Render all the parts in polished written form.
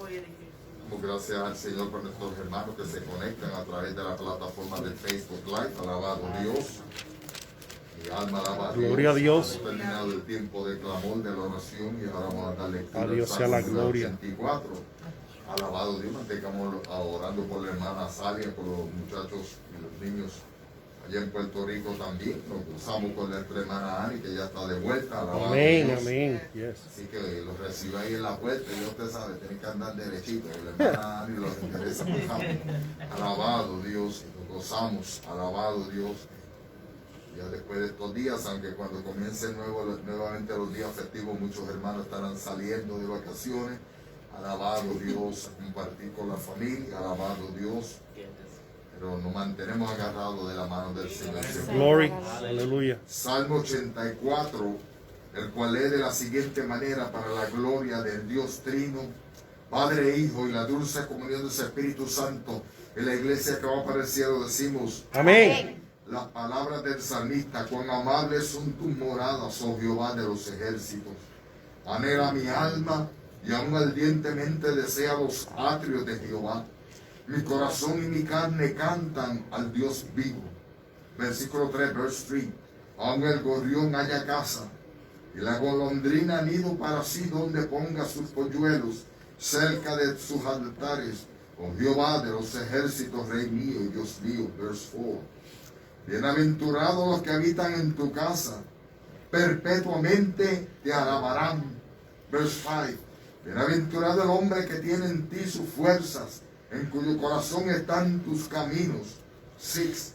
Damos gracias al Señor por nuestros hermanos que se conectan a través de la plataforma de Facebook Live. Alabado Dios. Mi alma alaba a Dios. Gloria a Dios. Hemos terminado el tiempo de clamor, de la oración, y ahora vamos a dar lectura A Dios al sea la Salmo gloria. 84. Alabado Dios, mantengamos orando por la hermana Salia, por los muchachos y los niños allá en Puerto Rico también. Nos gozamos con nuestra hermana Ani, que ya está de vuelta. Alabado Amén, Dios. amén. Yes. Así que los recibe ahí en la puerta y usted sabe, tiene que andar derechito. La hermana Ani los interesa mucho. Alabado Dios, y nos gozamos. Alabado Dios. Ya después de estos días, aunque cuando comiencen nuevamente los días festivos, muchos hermanos estarán saliendo de vacaciones. Alabado Dios, a compartir con la familia. Alabado Dios. Pero nos mantenemos agarrados de la mano del Señor. Glory. Aleluya. Salmo 84, el cual lee de la siguiente manera: para la gloria del Dios Trino, Padre, Hijo y la dulce comunión del Espíritu Santo. En la iglesia que va para el cielo decimos: Amén. las palabras del salmista: cuán amables son tus moradas, oh Jehová de los ejércitos. Anhela mi alma y aún ardientemente desea los atrios de Jehová. Mi corazón y mi carne cantan al Dios vivo. Versículo 3, verse 3. Aún el gorrión haya casa y la golondrina nido para sí donde ponga sus polluelos cerca de sus altares. Oh Jehová de los ejércitos, Rey mío y Dios mío. Verse 4. Bienaventurados los que habitan en tu casa, perpetuamente te alabarán. Verse 5. Bienaventurado el hombre que tiene en ti sus fuerzas, en cuyo corazón están tus caminos. 6.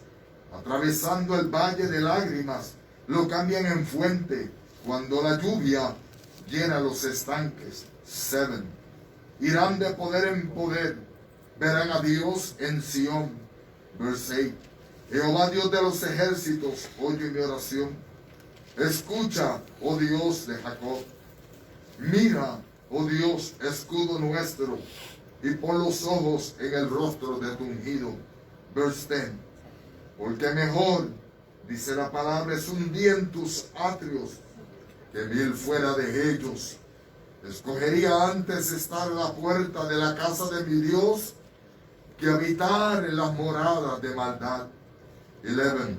Atravesando el valle de lágrimas, lo cambian en fuente, cuando la lluvia llena los estanques. 7. Irán de poder en poder, verán a Dios en Sión. Verse 8. Jehová Dios de los ejércitos, oye mi oración. Escucha, oh Dios de Jacob. Mira, oh Dios, escudo nuestro, y pon los ojos en el rostro de tu ungido. Verse 10. Porque mejor, dice la palabra, es un día en tus atrios que 1000 fuera de ellos. Escogería antes estar a la puerta de la casa de mi Dios que habitar en las moradas de maldad. 11.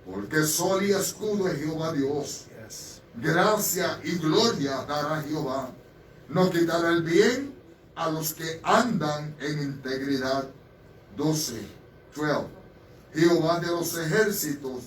Porque sol y escudo es Jehová Dios. Gracia y gloria dará Jehová. No quitará el bien a los que andan en integridad. 12. Jehová de los ejércitos,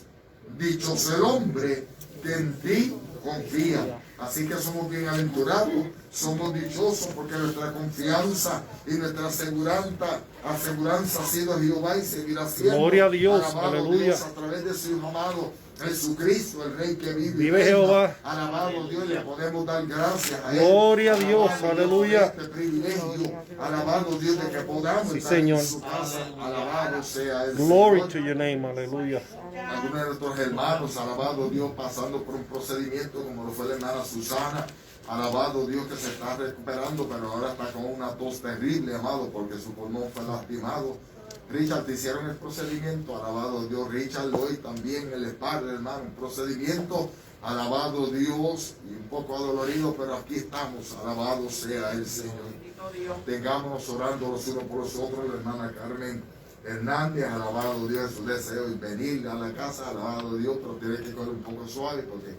dichoso el hombre que en ti confía. Así que somos bienaventurados, somos dichosos, porque nuestra confianza y nuestra aseguranza ha sido Jehová y seguirá siendo. Gloria a Dios, alabado aleluya. Dios, a través de su Hijo amado Jesucristo, el Rey que vive. Vive Jehová. Alabado Dios, le podemos dar gracias a Él. Gloria a Dios, Alabado aleluya. Por este privilegio, alabado Dios, de que podamos Sí, estar Señor. en su casa. Alabado sea el Glory Señor. to your name. Aleluya. Algunos de nuestros hermanos, alabado Dios, pasando por un procedimiento como lo fue la hermana Susana. Alabado Dios, que se está recuperando, pero ahora está con una tos terrible, amado, porque su pulmón fue lastimado. Richard, te hicieron el procedimiento, alabado Dios. Richard, hoy también el espalda, hermano, un procedimiento, alabado Dios, y un poco adolorido, pero aquí estamos, alabado sea el Señor. Tengámonos orando los unos por los otros. La hermana Carmen Hernández, alabado Dios, su deseo y venir a la casa, alabado Dios, pero tiene que correr un poco suave, porque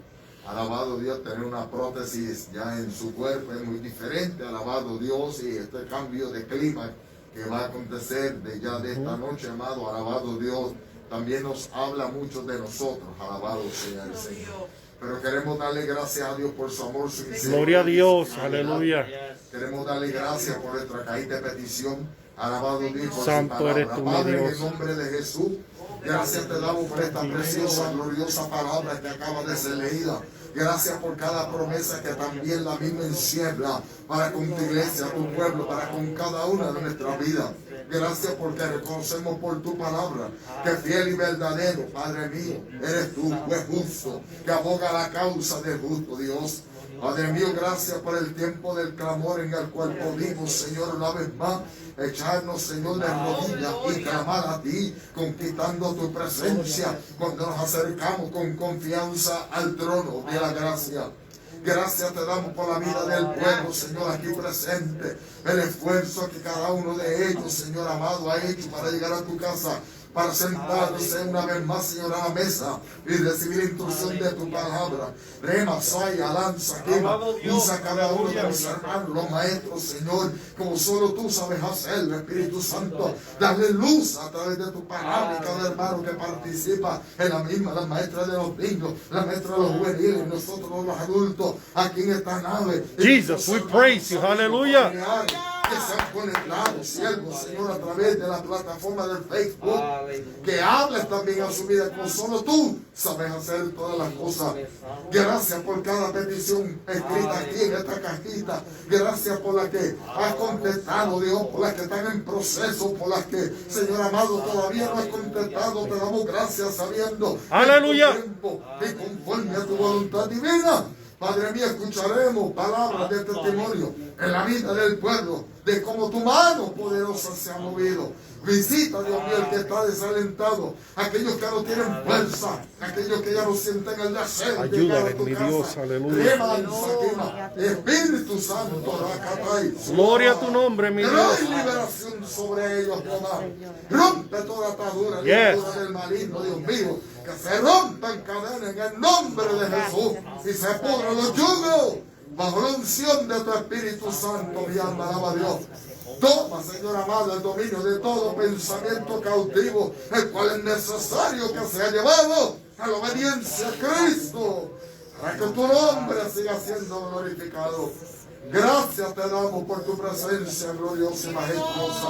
alabado Dios, tener una prótesis ya en su cuerpo es muy diferente, alabado Dios, y este cambio de clima que va a acontecer de esta noche, amado, alabado Dios, también nos habla mucho de nosotros, alabado sea el Señor. Pero queremos darle gracias a Dios por su amor, su misericordia. Gloria a Dios. Aleluya. Queremos darle gracias por nuestra caída de petición. Alabado Dios por Santo su palabra. eres tú, mi Padre, en Dios. el nombre de Jesús, gracias te damos por esta preciosa, gloriosa palabra que acaba de ser leída. Gracias por cada promesa que también la misma encierra para con tu iglesia, tu pueblo, para con cada una de nuestras vidas. Gracias porque reconocemos por tu palabra que fiel y verdadero, Padre mío, eres tú, juez justo, que aboga la causa del justo Dios. Padre mío, gracias por el tiempo del clamor en el cual pudimos, Señor, una vez más, echarnos, Señor, de rodillas y clamar a ti, conquistando tu presencia cuando nos acercamos con confianza al trono de la gracia. Gracias te damos por la vida del pueblo, Señor, aquí presente. El esfuerzo que cada uno de ellos, Señor amado, ha hecho para llegar a tu casa, para sentarse una vez más, Señor, a la mesa y recibir instrucción de tu palabra. Rema, saya, lanza, quema. Usa cada uno de los hermanos, los maestros, Señor, como solo tú sabes hacerlo, Espíritu Santo. Dale luz a través de tu palabra y cada hermano que participa en la misma, la maestra de los niños, la maestra de los juveniles, nosotros los adultos, aquí en esta nave. Jesus, we praise you. Hallelujah. Que se han conectado, siervos, Señor, a través de la plataforma del Facebook, que hables también a su vida, como solo tú sabes hacer todas las cosas. Gracias por cada petición escrita aquí en esta cajita. Gracias por las que has contestado, Dios, por las que están en proceso, por las que, Señor amado, todavía no has contestado. Te damos gracias sabiendo Aleluya. en tu tiempo y conforme a tu voluntad divina. Padre mío, escucharemos palabras de testimonio en la vida del pueblo, de cómo tu mano poderosa se ha movido. Visita, Dios mío, el que está desalentado, aquellos que no tienen fuerza, aquellos que ya no sienten el deseo de llegar a tu Ayúdale, mi casa. Dios, aleluya. Espíritu Santo, Rakatay, Gloria a tu nombre, mi trae Dios. liberación sobre ellos, Jehová. Rompe toda atadura, Yes. atadura del maligno, Dios mío. Que se rompan cadenas en el nombre de Jesús y se pudran los yugos bajo la unción de tu Espíritu Santo. Mi alma alaba a Dios. Toma, Señor amado, el dominio de todo pensamiento cautivo, el cual es necesario que sea llevado a la obediencia a Cristo, para que tu nombre siga siendo glorificado. Gracias te damos por tu presencia gloriosa y majestuosa.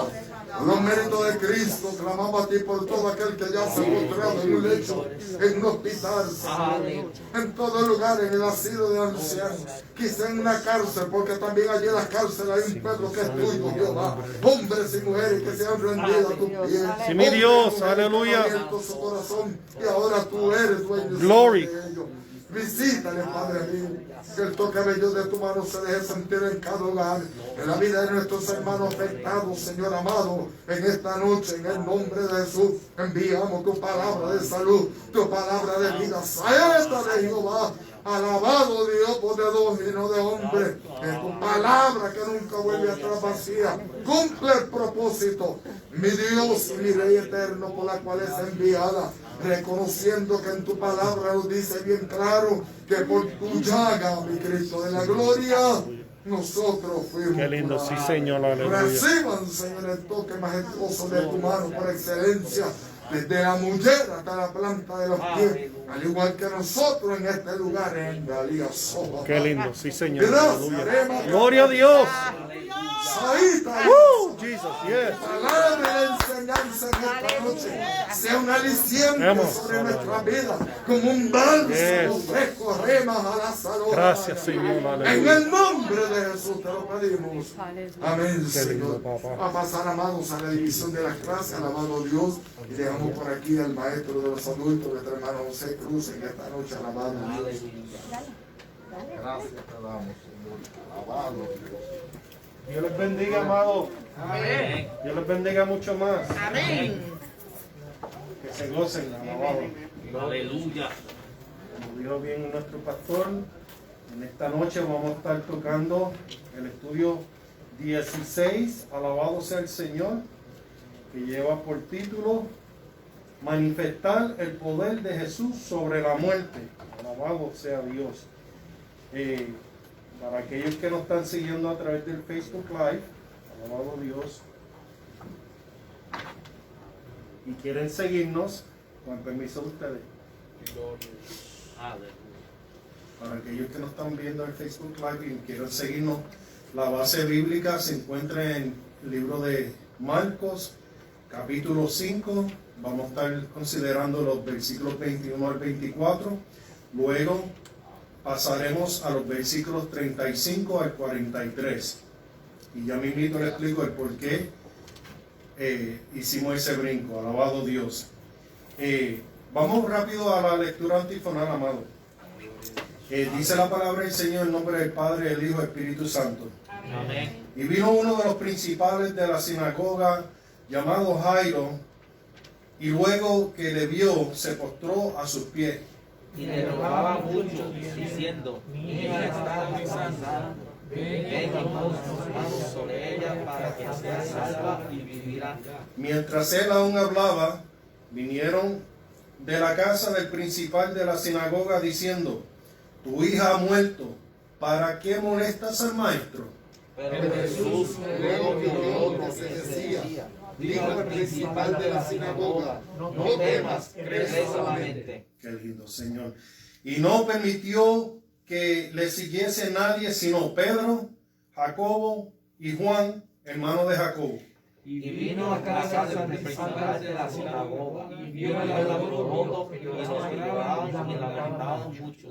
Por los méritos de Cristo, clamamos a ti por todo aquel que ya se ha encontrado en un lecho, en un hospital, Señor, en todo lugar, en el asilo de ancianos, quizá en una cárcel, porque también allí en la cárcel hay un pueblo que es tuyo, Jehová. Hombres y mujeres que se han rendido a tus pies. Sí, mi Dios, Hombres que aleluya. han abierto su corazón y ahora tú eres dueño Glory. de ellos. Visítale, Padre mío, que el toque bello de tu mano se deje sentir en cada hogar, en la vida de nuestros hermanos afectados, Señor amado, en esta noche, en el nombre de Jesús. Enviamos tu palabra de salud, tu palabra de vida, saeta de Jehová. Alabado Dios, poderoso y no de hombre, es tu palabra que nunca vuelve atrás vacía, cumple el propósito, mi Dios y mi Rey eterno, por la cual es enviada, reconociendo que en tu palabra nos dice bien claro que por tu llaga, mi Cristo de la gloria, nosotros fuimos. Qué lindo, sí, curados. Señor, aleluya. Reciban, Señor, el toque majestuoso de tu mano por excelencia, desde la mujer hasta la planta de los pies, al igual que nosotros en este lugar en Galía Soba. Qué lindo, sí, Señor, Gracias, aleluya. Rema. Gloria a Dios. Saíta, Jesus, yes. palabra de enseñanza en esta noche sea un aliciente Vamos. sobre nuestra vida, como un bálsamo Yes. fresco, rema a la salud. Gracias, Señor, En aleluya. el nombre de Jesús te lo pedimos. Amén, Qué lindo, Señor. papá. A pasar, amados, a la división de las clases, alabado Dios. Y dejamos por aquí al maestro de los adultos, nuestro hermano José Cruz, en esta noche, alabado Dios. Gracias te damos, Señor. Alabado Dios. Dios les bendiga, amado. Amén. Dios les bendiga mucho más. Amén. Que se gocen, alabado. Aleluya. Como dijo bien nuestro pastor, en esta noche vamos a estar tocando el estudio 16, alabado sea el Señor, que lleva por título Manifestar el poder de Jesús sobre la muerte. Alabado sea Dios. Para aquellos que nos están siguiendo a través del Facebook Live, alabado Dios, y quieren seguirnos, con el permiso de ustedes. Para aquellos que nos están viendo en Facebook Live y quieren seguirnos, la base bíblica se encuentra en el libro de Marcos, capítulo 5. Vamos a estar considerando los versículos 21 al 24. Luego pasaremos a los versículos 35 al 43. Y ya mismito le explico el por qué hicimos ese brinco. Alabado Dios. Vamos rápido a la lectura antifonal, amado. Dice la palabra del Señor en nombre del Padre, del Hijo y del Espíritu Santo. Amén. Y vino uno de los principales de la sinagoga, llamado Jairo, y luego que le vio, se postró a sus pies Y le rogaba mucho, diciendo: mi hija está cansada, ven y pon tus manos sobre ella para que sea salva y vivirá. Mientras él aún hablaba, vinieron de la casa del principal de la sinagoga diciendo: tu hija ha muerto, ¿para qué molestas al maestro? Pero Jesús luego que oyó lo que se decía, dijo al principal de la sinagoga: no temas, cree solamente. Qué lindo, Señor. Y no permitió que le siguiese nadie sino Pedro, Jacobo y Juan, hermano de Jacobo. Y vino a casa del principal de la sinagoga, y vio el alboroto y los que lloraban y lamentaban mucho.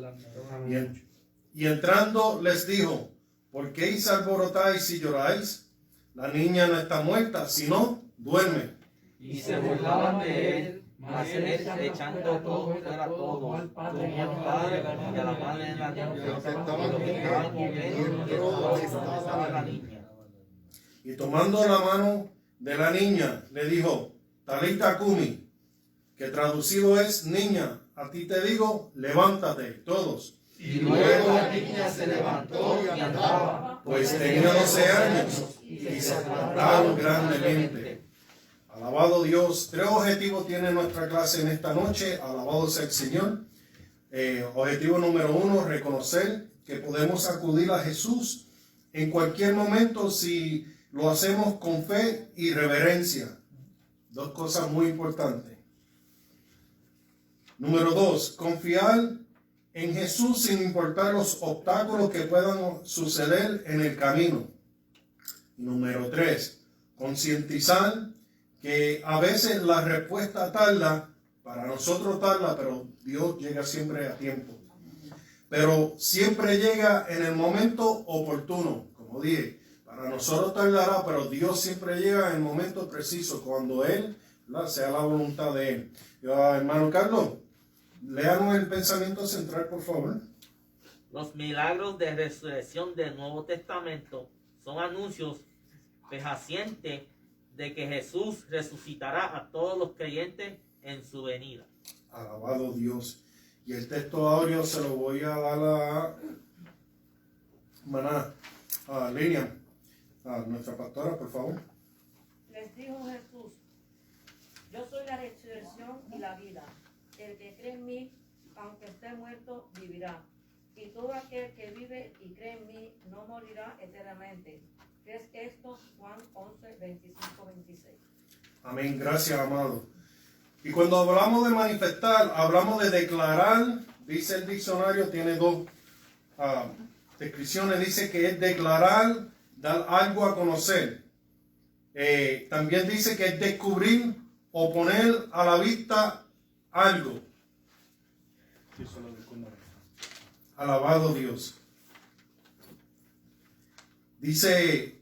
Y entrando les dijo: ¿por qué os alborotáis y lloráis? La niña no está muerta, sino duerme. Y se burlaban de él, mas él, echando todo fuera todos, tomó al padre y a la madre de la niña, y los que estaban con él, y estaba la niña. Y tomando la mano de la niña, le dijo: Talita cumi, que traducido es: niña, a ti te digo, levántate. Todos. Y luego la niña se levantó y andaba, pues tenía 12 años, y se espantaron grandemente. Alabado Dios. 3 objetivos tiene nuestra clase en esta noche. Alabado sea el Señor. Objetivo número 1, reconocer que podemos acudir a Jesús en cualquier momento si lo hacemos con fe y reverencia. 2 cosas muy importantes. Número 2, confiar en Jesús sin importar los obstáculos que puedan suceder en el camino. Número 3, concientizar que a veces la respuesta tarda, para nosotros tarda, pero Dios llega siempre a tiempo. Pero siempre llega en el momento oportuno, como dije. Para nosotros tardará, pero Dios siempre llega en el momento preciso, cuando Él, sea la voluntad de Él. Hermano Carlos, léanos el pensamiento central, por favor. Los milagros de resurrección del Nuevo Testamento son anuncios fehacientes de que Jesús resucitará a todos los creyentes en su venida. Alabado Dios. Y el texto áureo se lo voy a dar a Lilian, a nuestra pastora, por favor. Les dijo Jesús: yo soy la resurrección y la vida. El que cree en mí, aunque esté muerto, vivirá. Y todo aquel que vive y cree en mí no morirá eternamente. ¿Qué es esto? Juan 11, 25, 26. Amén. Gracias, amado. Y cuando hablamos de manifestar, hablamos de declarar. Dice el diccionario, tiene 2 descripciones. Dice que es declarar, dar algo a conocer. También dice que es descubrir o poner a la vista algo. Alabado Dios. Dice,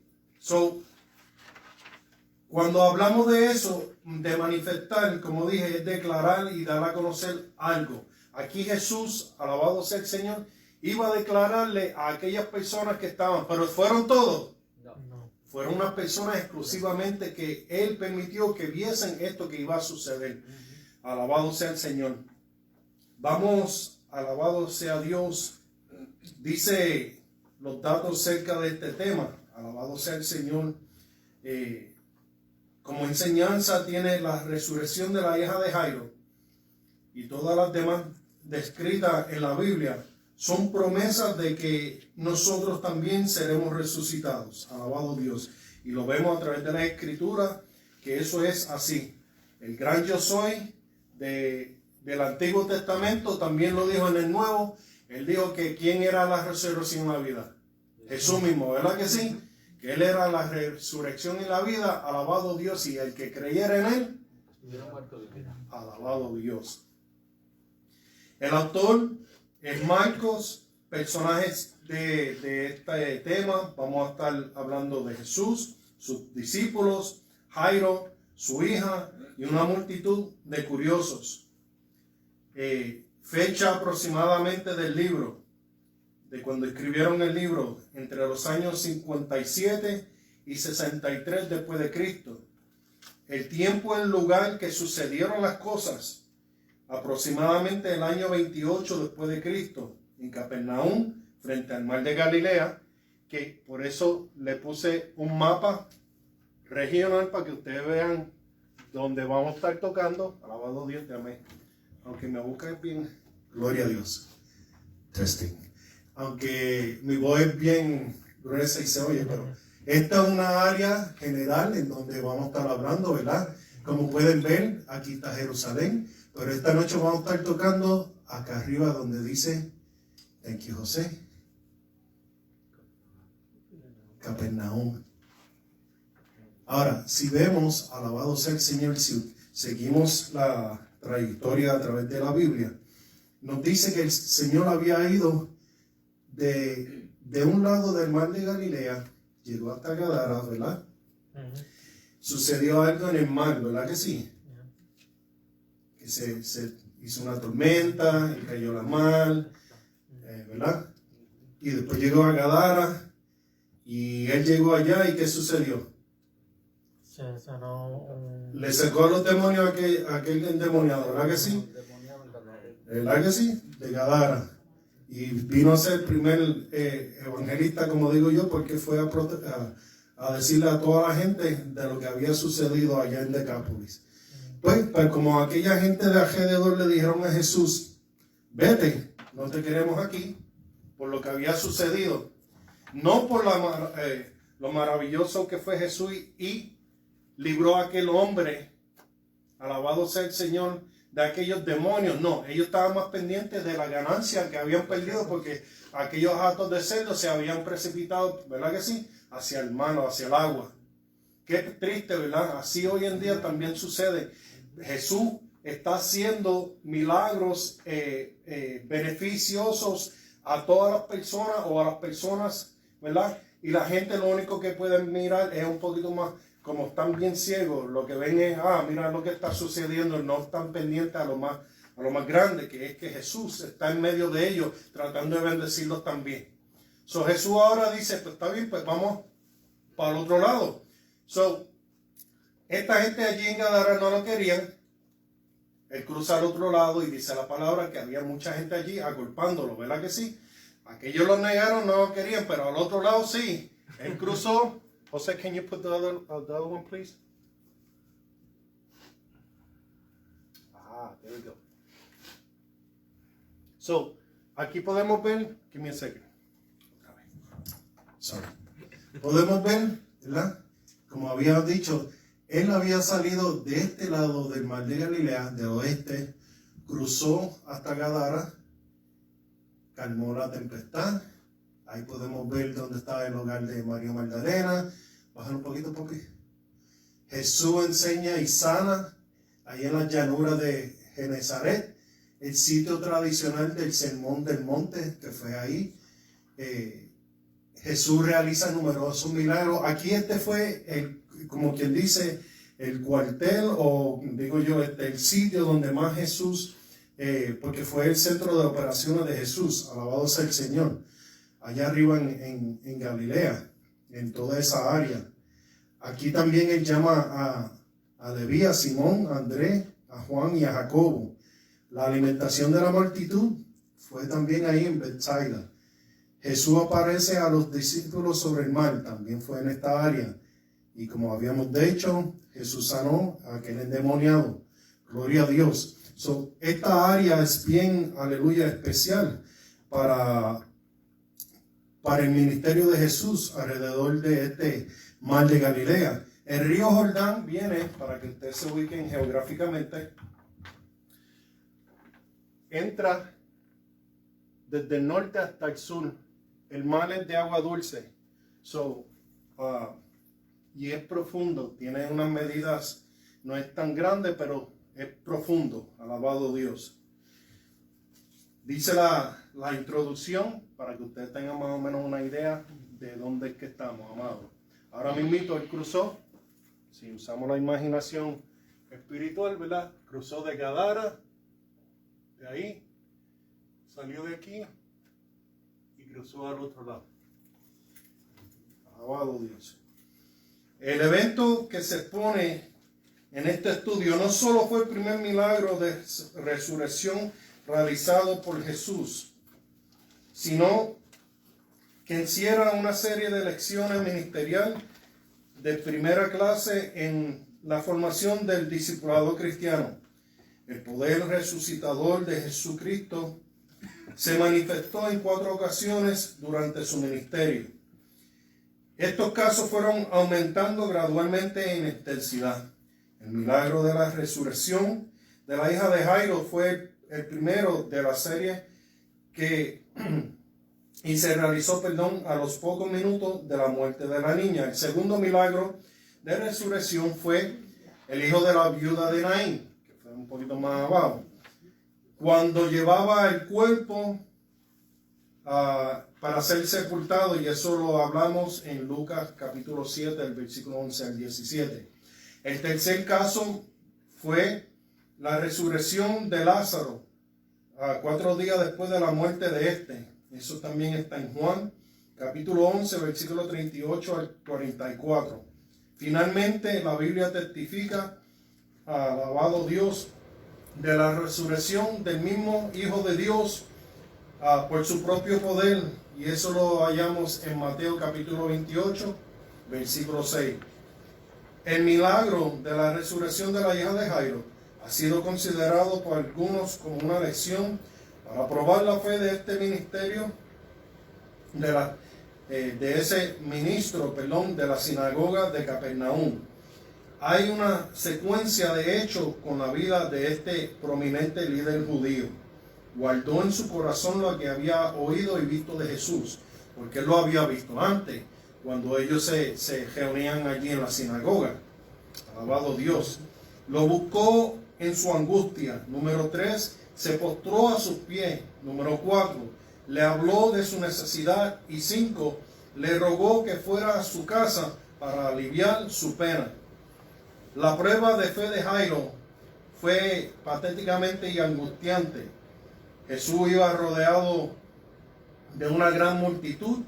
cuando hablamos de eso, de manifestar, como dije, es declarar y dar a conocer algo. Aquí Jesús, alabado sea el Señor, iba a declararle a aquellas personas que estaban, pero ¿fueron todos? No. Fueron unas personas exclusivamente que Él permitió que viesen esto que iba a suceder. Alabado sea el Señor. Vamos, alabado sea Dios. Dice los datos cerca de este tema. Alabado sea el Señor. Como enseñanza tiene la resurrección de la hija de Jairo. Y todas las demás descritas en la Biblia son promesas de que nosotros también seremos resucitados. Alabado Dios. Y lo vemos a través de la Escritura, que eso es así. El gran yo soy del Antiguo Testamento también lo dijo en el Nuevo. Él dijo que ¿quién era la resurrección y la vida? Jesús mismo, ¿verdad que sí? Que Él era la resurrección y la vida. Alabado Dios. Y el que creyera en Él, alabado Dios. El autor es Marcos. Personajes de este tema, vamos a estar hablando de Jesús, sus discípulos, Jairo, su hija y una multitud de curiosos. Fecha aproximadamente del libro, de cuando escribieron el libro, entre los años 57 y 63 después de Cristo. El tiempo y el lugar que sucedieron las cosas aproximadamente el año 28 después de Cristo, en Capernaum, frente al mar de Galilea, que por eso le puse un mapa regional para que ustedes vean dónde vamos a estar tocando. Alabado Dios, amén. Aunque me busquen bien, gloria a Dios. Testing. Aunque mi voz es bien gruesa y se oye, pero esta es una área general en donde vamos a estar hablando, ¿verdad? Como pueden ver, aquí está Jerusalén, pero esta noche vamos a estar tocando acá arriba donde dice, thank you, José, Capernaum. Ahora, si vemos, alabado sea el Señor, si seguimos la trayectoria a través de la Biblia, nos dice que el Señor había ido de un lado del mar de Galilea, llegó hasta Gadara, ¿verdad? Sucedió algo en el mar, ¿verdad que sí? Que se hizo una tormenta, y cayó la mar, ¿verdad? Y después llegó a Gadara, y él llegó allá, ¿y qué sucedió? Le sacó a los demonios a aquel endemoniado, ¿verdad que sí? ¿Verdad que sí? De Gadara. Y vino a ser el primer evangelista, como digo yo, porque fue a decirle a toda la gente de lo que había sucedido allá en Decápolis. Pues como aquella gente de alrededor le dijeron a Jesús, vete, no te queremos aquí, por lo que había sucedido. No por lo maravilloso que fue Jesús y libró a aquel hombre, alabado sea el Señor, de aquellos demonios. No, ellos estaban más pendientes de la ganancia que habían perdido porque aquellos actos de cerdo se habían precipitado, ¿verdad que sí? Hacia el mar, hacia el agua. Qué triste, ¿verdad? Así hoy en día también sucede. Jesús está haciendo milagros beneficiosos a todas las personas o a las personas, ¿verdad? Y la gente lo único que puede mirar es un poquito más, como están bien ciegos, lo que ven es, mira lo que está sucediendo, no están pendientes a lo más grande, que es que Jesús está en medio de ellos, tratando de bendecirlos también. So Jesús ahora dice, pues está bien, pues vamos para el otro lado. So, esta gente allí en Gadara no lo querían. Él cruza al otro lado y dice la palabra que había mucha gente allí agolpándolo, ¿verdad que sí? Aquellos lo negaron, no lo querían, pero al otro lado sí. Él cruzó. Jose, can you put the other one, please? There we go. So, aquí podemos ver, give me a second. Sorry. Podemos ver, ¿verdad? Como había dicho, él había salido de este lado del mar de Galilea, del oeste, cruzó hasta Gadara, calmó la tempestad. Ahí podemos ver dónde estaba el hogar de María Magdalena. Bajar un poquito, papi. Jesús enseña y sana ahí en la llanura de Genezaret, el sitio tradicional del Sermón del Monte, que fue ahí. Jesús realiza numerosos milagros. Aquí fue, como quien dice, el cuartel, o digo yo, el sitio donde más Jesús, porque fue el centro de operaciones de Jesús, alabado sea el Señor, allá arriba en Galilea, en toda esa área. Aquí también él llama a Leví, a Simón, a Andrés, a Juan y a Jacobo. La alimentación de la multitud fue también ahí en Bethsaida. Jesús aparece a los discípulos sobre el mar, también fue en esta área. Y como habíamos dicho, Jesús sanó a aquel endemoniado. Gloria a Dios. Esta área es bien, aleluya, especial para el ministerio de Jesús alrededor de este mar de Galilea. El río Jordán viene, para que ustedes se ubiquen geográficamente, entra desde el norte hasta el sur. El mar es de agua dulce. Y es profundo. Tiene unas medidas, no es tan grande, pero es profundo. Alabado Dios. Dice la introducción, para que ustedes tengan más o menos una idea de dónde es que estamos, amados. Ahora mismo él cruzó, si usamos la imaginación espiritual, ¿verdad? Cruzó de Gadara, de ahí, salió de aquí y cruzó al otro lado. Alabado Dios. El evento que se pone en este estudio no solo fue el primer milagro de resurrección realizado por Jesús, sino que encierra una serie de lecciones ministeriales de primera clase en la formación del discipulado cristiano. El poder resucitador de Jesucristo se manifestó en 4 ocasiones durante su ministerio. Estos casos fueron aumentando gradualmente en intensidad. El milagro de la resurrección de la hija de Jairo fue el primero de la serie y se realizó, a los pocos minutos de la muerte de la niña. El segundo milagro de resurrección fue el hijo de la viuda de Naín, que fue un poquito más abajo, cuando llevaba el cuerpo para ser sepultado, y eso lo hablamos en Lucas capítulo 7, del versículo 11 al 17. El tercer caso fue la resurrección de Lázaro, 4 días después de la muerte de este. Eso también está en Juan capítulo 11, versículo 38 al 44. Finalmente, la Biblia testifica, alabado Dios, de la resurrección del mismo Hijo de Dios por su propio poder, y eso lo hallamos en Mateo capítulo 28, versículo 6. El milagro de la resurrección de la hija de Jairo ha sido considerado por algunos como una lección para probar la fe de este ministerio, de ese ministro, de la sinagoga de Capernaum. Hay una secuencia de hechos con la vida de este prominente líder judío. Guardó en su corazón lo que había oído y visto de Jesús, porque él lo había visto antes, cuando ellos se reunían allí en la sinagoga. Alabado Dios. Lo buscó en su angustia. Número 3, se postró a sus pies. Número 4, le habló de su necesidad. Y 5, le rogó que fuera a su casa para aliviar su pena. La prueba de fe de Jairo fue patéticamente y angustiante. Jesús iba rodeado de una gran multitud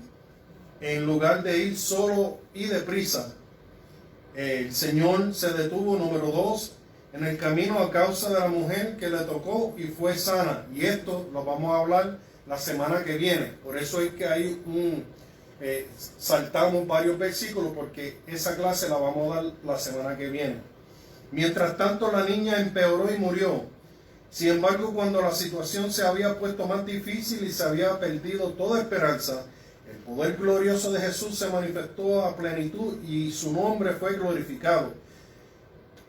en lugar de ir solo y deprisa. El Señor se detuvo, número 2, en el camino a causa de la mujer que le tocó y fue sana. Y esto lo vamos a hablar la semana que viene. Por eso es que hay saltamos varios versículos, porque esa clase la vamos a dar la semana que viene. Mientras tanto, la niña empeoró y murió. Sin embargo, cuando la situación se había puesto más difícil y se había perdido toda esperanza, el poder glorioso de Jesús se manifestó a plenitud y su nombre fue glorificado.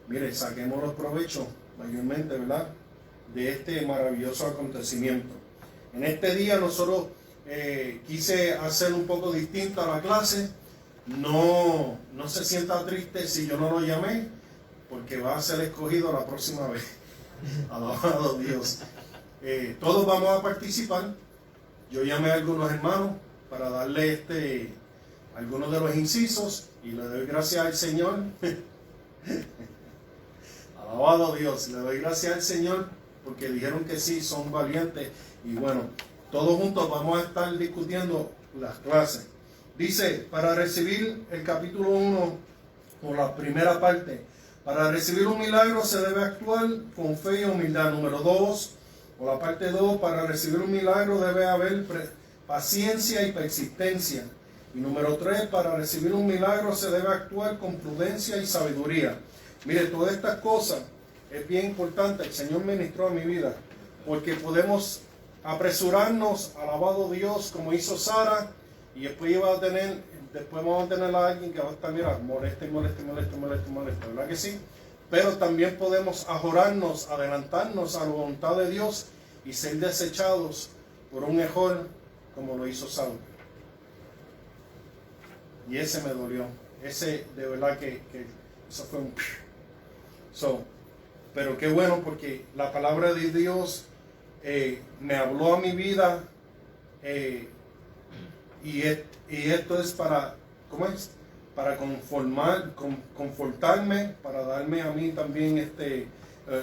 Mire, saquemos los provechos mayormente, ¿verdad?, de este maravilloso acontecimiento. En este día nosotros quise hacer un poco distinta la clase. No se sienta triste si yo no lo llamé, porque va a ser escogido la próxima vez. Alabado Dios. Todos vamos a participar. Yo llamé a algunos hermanos para darle algunos de los incisos, y le doy gracias al Señor. Alabado Dios, le doy gracias al Señor porque dijeron que sí, son valientes. Y bueno, todos juntos vamos a estar discutiendo las clases. Dice, para recibir el capítulo 1, o la primera parte, para recibir un milagro se debe actuar con fe y humildad. Número 2, o la parte 2, para recibir un milagro debe haber paciencia y persistencia. Y número 3, para recibir un milagro se debe actuar con prudencia y sabiduría. Mire, todas estas cosas es bien importante. El Señor ministró a mi vida, porque podemos apresurarnos, alabado Dios, como hizo Sara, y después vamos a tener a alguien que va a estar, mira, molesta, ¿verdad que sí? Pero también podemos ajorarnos, adelantarnos a la voluntad de Dios y ser desechados por un mejor, como lo hizo Saúl. Y ese me dolió. Ese, de verdad que eso fue un... pero qué bueno, porque la palabra de Dios me habló a mi vida, y esto es para, ¿cómo es? Para confortarme, para darme a mí también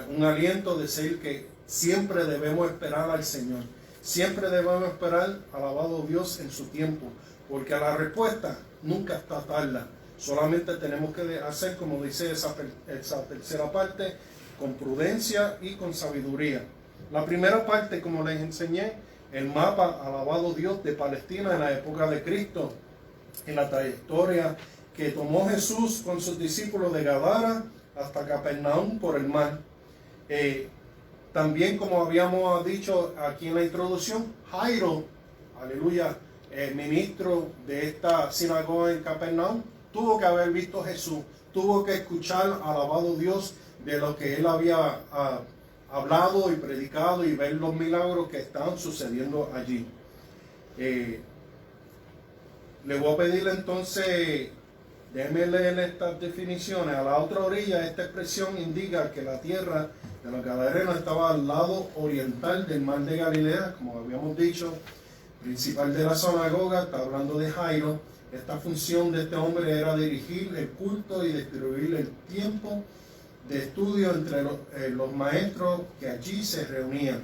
un aliento de decir que siempre debemos esperar al Señor. Siempre debemos esperar, alabado Dios, en su tiempo, porque la respuesta nunca está tarde. Solamente tenemos que hacer, como dice esa tercera parte, con prudencia y con sabiduría. La primera parte, como les enseñé, el mapa, alabado Dios, de Palestina en la época de Cristo, en la trayectoria que tomó Jesús con sus discípulos de Gadara hasta Capernaum por el mar. También, como habíamos dicho aquí en la introducción, Jairo, aleluya, ministro de esta sinagoga en Capernaum, tuvo que haber visto a Jesús, tuvo que escuchar, alabado Dios, de lo que él había hablado y predicado y ver los milagros que estaban sucediendo allí. Le voy a pedirle entonces, déjenme leer estas definiciones. A la otra orilla, esta expresión indica que la tierra de los Gadarenos estaba al lado oriental del mar de Galilea, como habíamos dicho, principal de la sinagoga. Está hablando de Jairo. Esta función de este hombre era dirigir el culto y distribuir el tiempo de estudio entre los maestros que allí se reunían.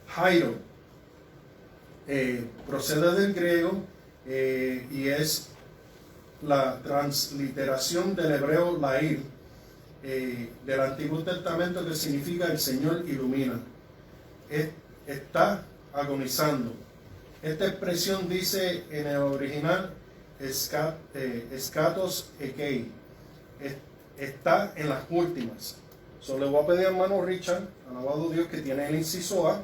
Jairo procede del griego y es la transliteración del hebreo lair del Antiguo Testamento, que significa el Señor ilumina. Está agonizando. Esta expresión dice en el original escatos ekei, está en las últimas. Le voy a pedir a hermano Richard, alabado Dios, que tiene el inciso A,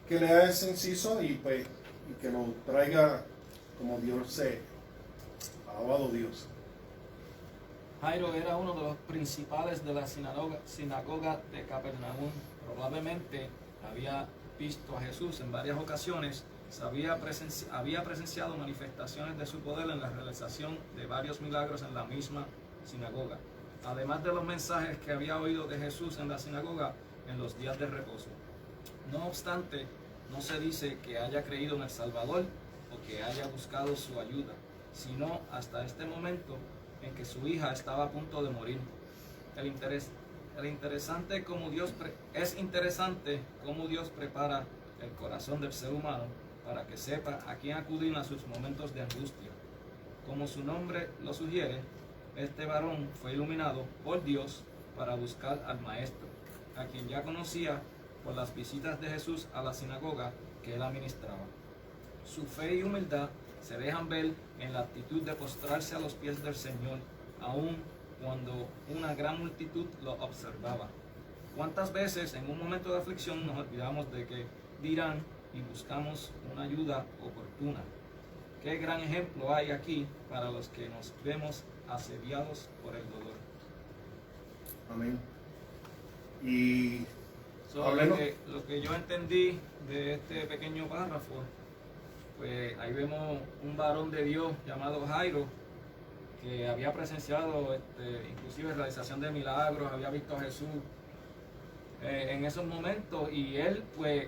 que lea ese inciso y que lo traiga como Dios se. Alabado Dios. Jairo era uno de los principales de la sinagoga de Capernaum. Probablemente había visto a Jesús en varias ocasiones. Había presenciado manifestaciones de su poder en la realización de varios milagros en la misma sinagoga, además de los mensajes que había oído de Jesús en la sinagoga en los días de reposo. No obstante, no se dice que haya creído en el Salvador o que haya buscado su ayuda, sino hasta este momento en que su hija estaba a punto de morir. Es interesante cómo Dios prepara el corazón del ser humano para que sepa a quién acudir a sus momentos de angustia. Como su nombre lo sugiere, este varón fue iluminado por Dios para buscar al Maestro, a quien ya conocía por las visitas de Jesús a la sinagoga que él administraba. Su fe y humildad se dejan ver en la actitud de postrarse a los pies del Señor, aun cuando una gran multitud lo observaba. ¿Cuántas veces en un momento de aflicción nos olvidamos de que dirán y buscamos una ayuda oportuna? Qué gran ejemplo hay aquí para los que nos vemos asediados por el dolor. Amén. Y lo que yo entendí de este pequeño párrafo, pues ahí vemos un varón de Dios llamado Jairo, que había presenciado inclusive realización de milagros, había visto a Jesús en esos momentos, y él pues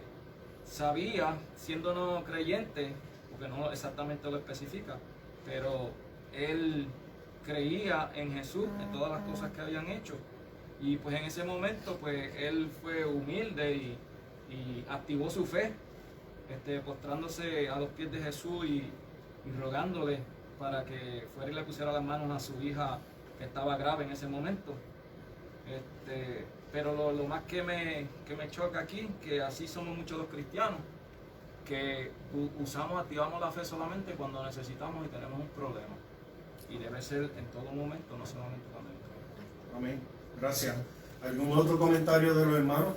sabía, siendo no creyente, porque no exactamente lo especifica, pero él creía en Jesús, en todas las cosas que habían hecho, y pues en ese momento pues él fue humilde y activó su fe, postrándose a los pies de Jesús y rogándole para que fuera y le pusiera las manos a su hija que estaba grave en ese momento. Pero lo más que me choca aquí, que así somos muchos los cristianos, que activamos la fe solamente cuando necesitamos y tenemos un problema. Y debe ser en todo momento, no solamente cuando hay un problema. Amén. Gracias. ¿Algún otro comentario de los hermanos?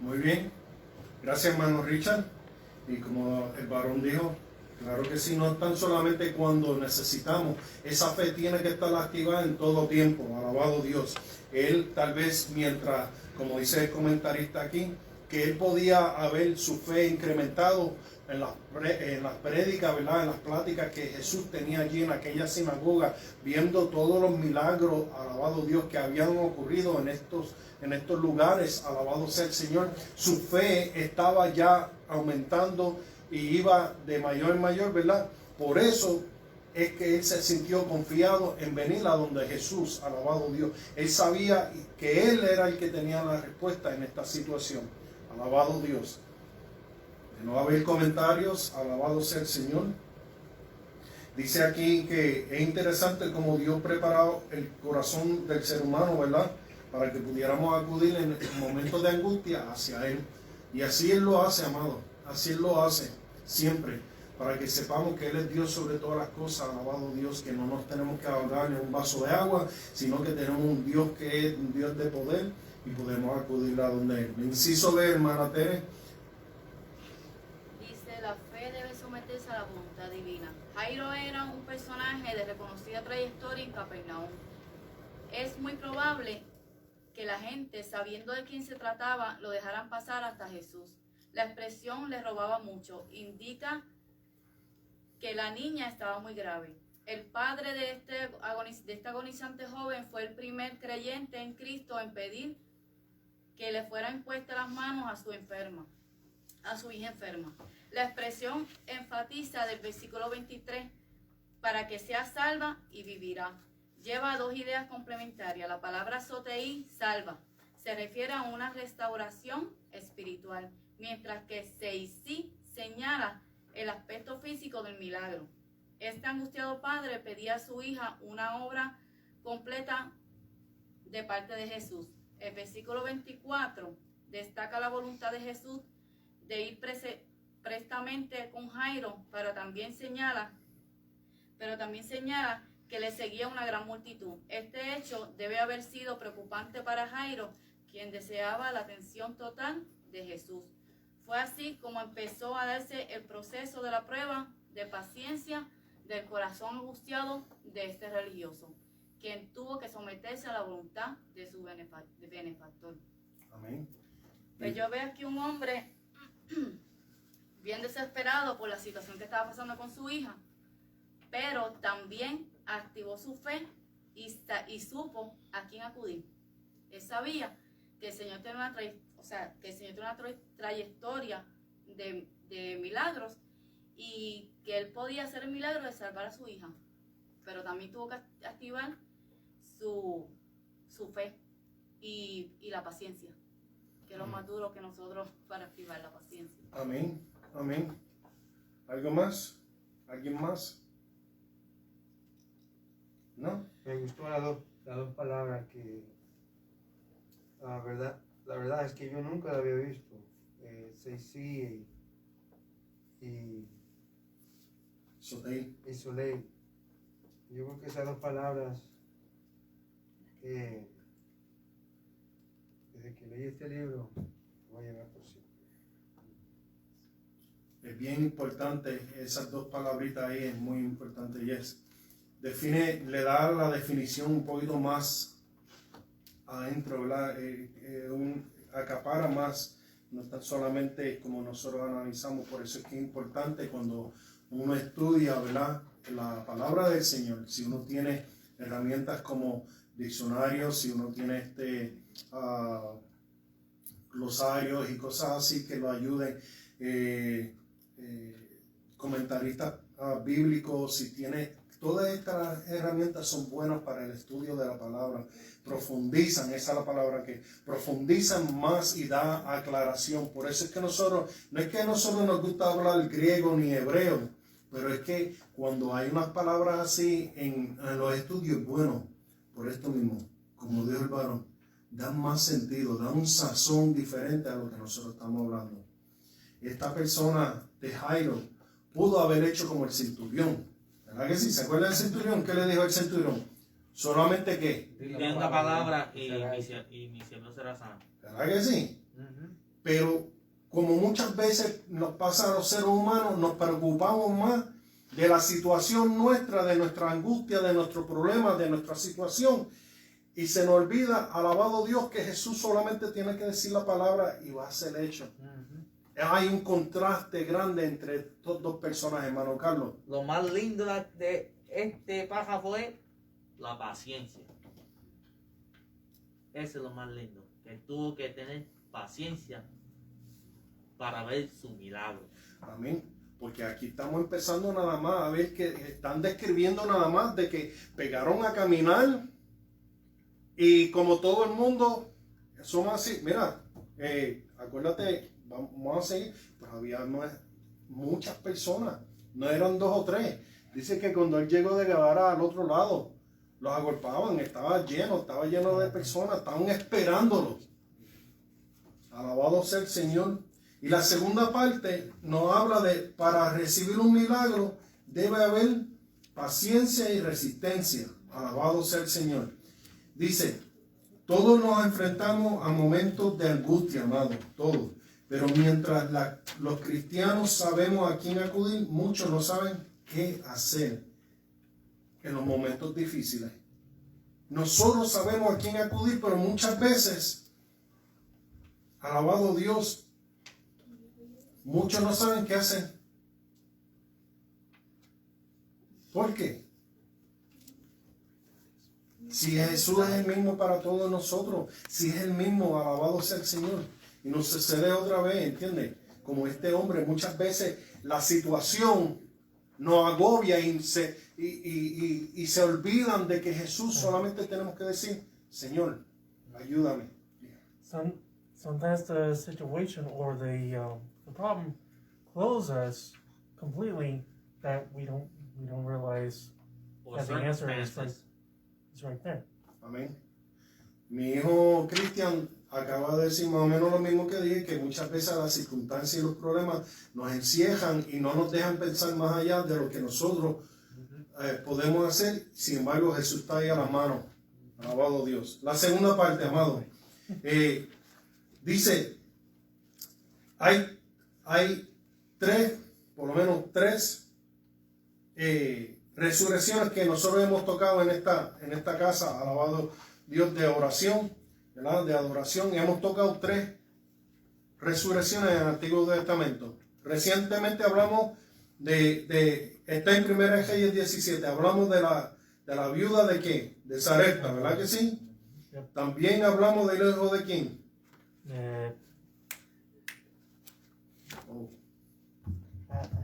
Muy bien. Gracias, hermano Richard. Y como el varón dijo, claro que sí, no tan solamente cuando necesitamos. Esa fe tiene que estar activada en todo tiempo. Alabado Dios. Él tal vez mientras, como dice el comentarista aquí, que él podía haber su fe incrementado en las prédicas, ¿verdad? En las pláticas que Jesús tenía allí en aquella sinagoga, viendo todos los milagros, alabado Dios, que habían ocurrido en estos lugares, alabado sea el Señor. Su fe estaba ya aumentando y iba de mayor en mayor, ¿verdad? Por eso es que él se sintió confiado en venir a donde Jesús, alabado Dios. Él sabía que él era el que tenía la respuesta en esta situación. Alabado Dios. No va a haber comentarios, alabado sea el Señor. Dice aquí que es interesante cómo Dios preparó el corazón del ser humano, ¿verdad? Para que pudiéramos acudir en momentos de angustia hacia Él. Y así Él lo hace, amado. Así Él lo hace, siempre. Para que sepamos que Él es Dios sobre todas las cosas, alabado Dios, que no nos tenemos que ahogar en un vaso de agua, sino que tenemos un Dios que es un Dios de poder y podemos acudir a donde Él. Inciso B, hermana Tere. Dice, la fe debe someterse a la voluntad divina. Jairo era un personaje de reconocida trayectoria en Capernaum. Es muy probable que la gente, sabiendo de quién se trataba, lo dejaran pasar hasta Jesús. La expresión le robaba mucho. Indica que la niña estaba muy grave. El padre de este agonizante joven fue el primer creyente en Cristo en pedir que le fueran impuestas las manos a su hija enferma. La expresión enfatiza del versículo 23, para que sea salva y vivirá. Lleva dos ideas complementarias. La palabra soteí, salva, se refiere a una restauración espiritual, mientras que seisí señala el aspecto físico del milagro. Este angustiado padre pedía a su hija una obra completa de parte de Jesús. El versículo 24 destaca la voluntad de Jesús de ir prestamente con Jairo, pero también señala que le seguía una gran multitud. Este hecho debe haber sido preocupante para Jairo, quien deseaba la atención total de Jesús. Fue así como empezó a darse el proceso de la prueba de paciencia del corazón angustiado de este religioso, quien tuvo que someterse a la voluntad de su benefactor. Amén. Pues yo veo aquí un hombre bien desesperado por la situación que estaba pasando con su hija, pero también activó su fe y supo a quién acudir. Él sabía que el Señor tiene una trayectoria de milagros y que Él podía hacer el milagro de salvar a su hija, pero también tuvo que activar su fe y la paciencia, que es lo más duro que nosotros para activar la paciencia. Amén, amén. ¿Algo más? ¿Alguien más? ¿No? Me gustó las dos palabras que la verdad es que yo nunca la había visto. Seisí y Soleil. Yo creo que esas dos palabras, desde que leí este libro, voy a llevar por siempre. Es bien importante, esas dos palabritas ahí es muy importante y le da la definición un poquito más adentro, ¿verdad? Acapara más, no tan solamente como nosotros analizamos. Por eso es que es importante cuando uno estudia, ¿verdad?, la palabra del Señor. Si uno tiene herramientas como diccionarios, si uno tiene glosarios y cosas así que lo ayuden, comentaristas bíblicos, si tiene todas estas herramientas, son buenas para el estudio de la palabra. Profundizan, esa es la palabra, que profundizan más y da aclaración. Por eso es que no es que a nosotros nos gusta hablar griego ni hebreo, pero es que cuando hay unas palabras así en los estudios, bueno, por esto mismo, como dijo el varón, dan más sentido, dan un sazón diferente a lo que nosotros estamos hablando. Esta persona de Jairo pudo haber hecho como el centurión, ¿verdad que sí? ¿Se acuerda del centurión? ¿Qué le dijo el centurión? Solamente que Dile una palabra y mi siervo será sano. ¿verdad que sí? Pero como muchas veces nos pasa a los seres humanos, nos preocupamos más de la situación nuestra, de nuestra angustia, de nuestro problema, de nuestra situación, y se nos olvida, alabado Dios, que Jesús solamente tiene que decir la palabra y va a ser hecho. Hay un contraste grande entre estos dos personas, hermano Carlos. Lo más lindo de este paja fue la paciencia. Eso es lo más lindo, que tuvo que tener paciencia para ver su milagro. Amén. Porque aquí estamos empezando nada más a ver que están describiendo nada más de que pegaron a caminar y como todo el mundo somos así. Mira, acuérdate vamos a seguir. Pues había muchas personas, no eran 2 o 3. Dice que cuando él llegó de Gadara al otro lado, los agolpaban, estaba lleno de personas, estaban esperándolo. Alabado sea el Señor. Y la segunda parte nos habla de, para recibir un milagro, debe haber paciencia y resistencia. Alabado sea el Señor. Dice, todos nos enfrentamos a momentos de angustia, amado, todos. Pero mientras los cristianos sabemos a quién acudir, muchos no saben qué hacer en los momentos difíciles. Nosotros sabemos a quién acudir, pero muchas veces, alabado Dios, muchos no saben qué hacer. ¿Por qué? Si Jesús es el mismo para todos nosotros, si es el mismo, alabado sea el Señor. Y no sucede otra vez, ¿entiendes? Como este hombre, muchas veces la situación nos agobia y se olvidan de que Jesús solamente tenemos que decir, Señor, ayúdame. Sometimes the situation or the problem closes us completely that we don't realize Or that the answer is circumstances. right there. Amén. Mi hijo Cristian acaba de decir más o menos lo mismo que dije, que muchas veces las circunstancias y los problemas nos encierran y no nos dejan pensar más allá de lo que nosotros podemos hacer. Sin embargo, Jesús está ahí a la mano. Alabado Dios. La segunda parte, amado. Dice, hay por lo menos tres resurrecciones que nosotros hemos tocado en esta casa, alabado Dios, de oración, ¿verdad? De adoración. Y hemos tocado 3 resurrecciones en el Antiguo Testamento. Recientemente hablamos está en 1 Reyes 17, hablamos de la viuda de ¿qué? De Sarepta, ¿verdad que sí? También hablamos del hijo de quién. I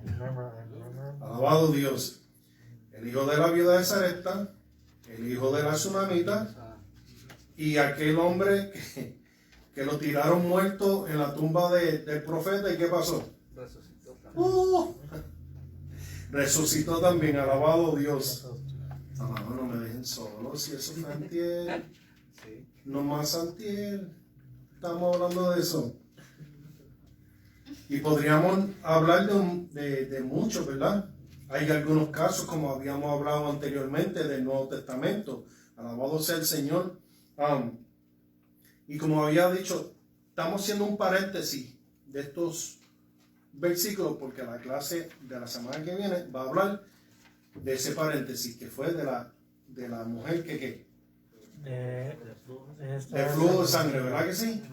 remember. Alabado Dios. El hijo de la viuda de Sarepta, el hijo de la tsunamita y aquel hombre que lo tiraron muerto en la tumba del profeta. ¿Y qué pasó? Resucitó también. Alabado Dios. No me dejen solo, si eso fue antier. No más antier. Estamos hablando de eso. Y podríamos hablar de muchos, ¿verdad? Hay algunos casos, como habíamos hablado anteriormente, del Nuevo Testamento. Alabado sea el Señor. Y como había dicho, estamos haciendo un paréntesis de estos versículos, porque la clase de la semana que viene va a hablar de ese paréntesis, que fue de la mujer que de flujo de sangre, ¿verdad que sí?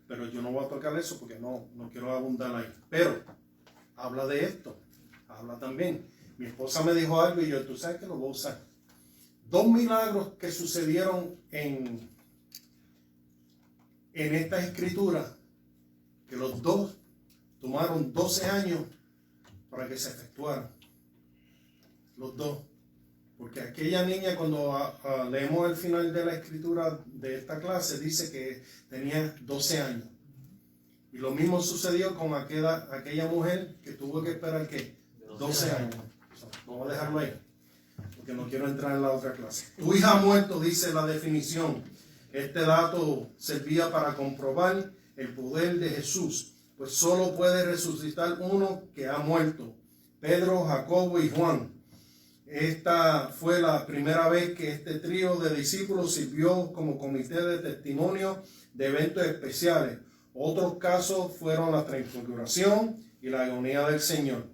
Pero yo no voy a tocar eso porque no quiero abundar ahí. Pero habla de esto, habla también. Mi esposa me dijo algo y yo, tú sabes que lo voy a usar. 2 milagros que sucedieron en esta escritura, que los 2 tomaron 12 años para que se efectuaran. Los 2. Porque aquella niña, cuando leemos el final de la escritura de esta clase, dice que tenía 12 años. Y lo mismo sucedió con aquella mujer que tuvo que esperar, ¿qué? 12 años. Vamos a dejarlo ahí, porque no quiero entrar en la otra clase. Tu hija ha muerto, dice la definición. Este dato servía para comprobar el poder de Jesús, pues solo puede resucitar uno que ha muerto. Pedro, Jacobo y Juan. Esta fue la primera vez que este trío de discípulos sirvió como comité de testimonio de eventos especiales. Otros casos fueron la transfiguración y la agonía del Señor.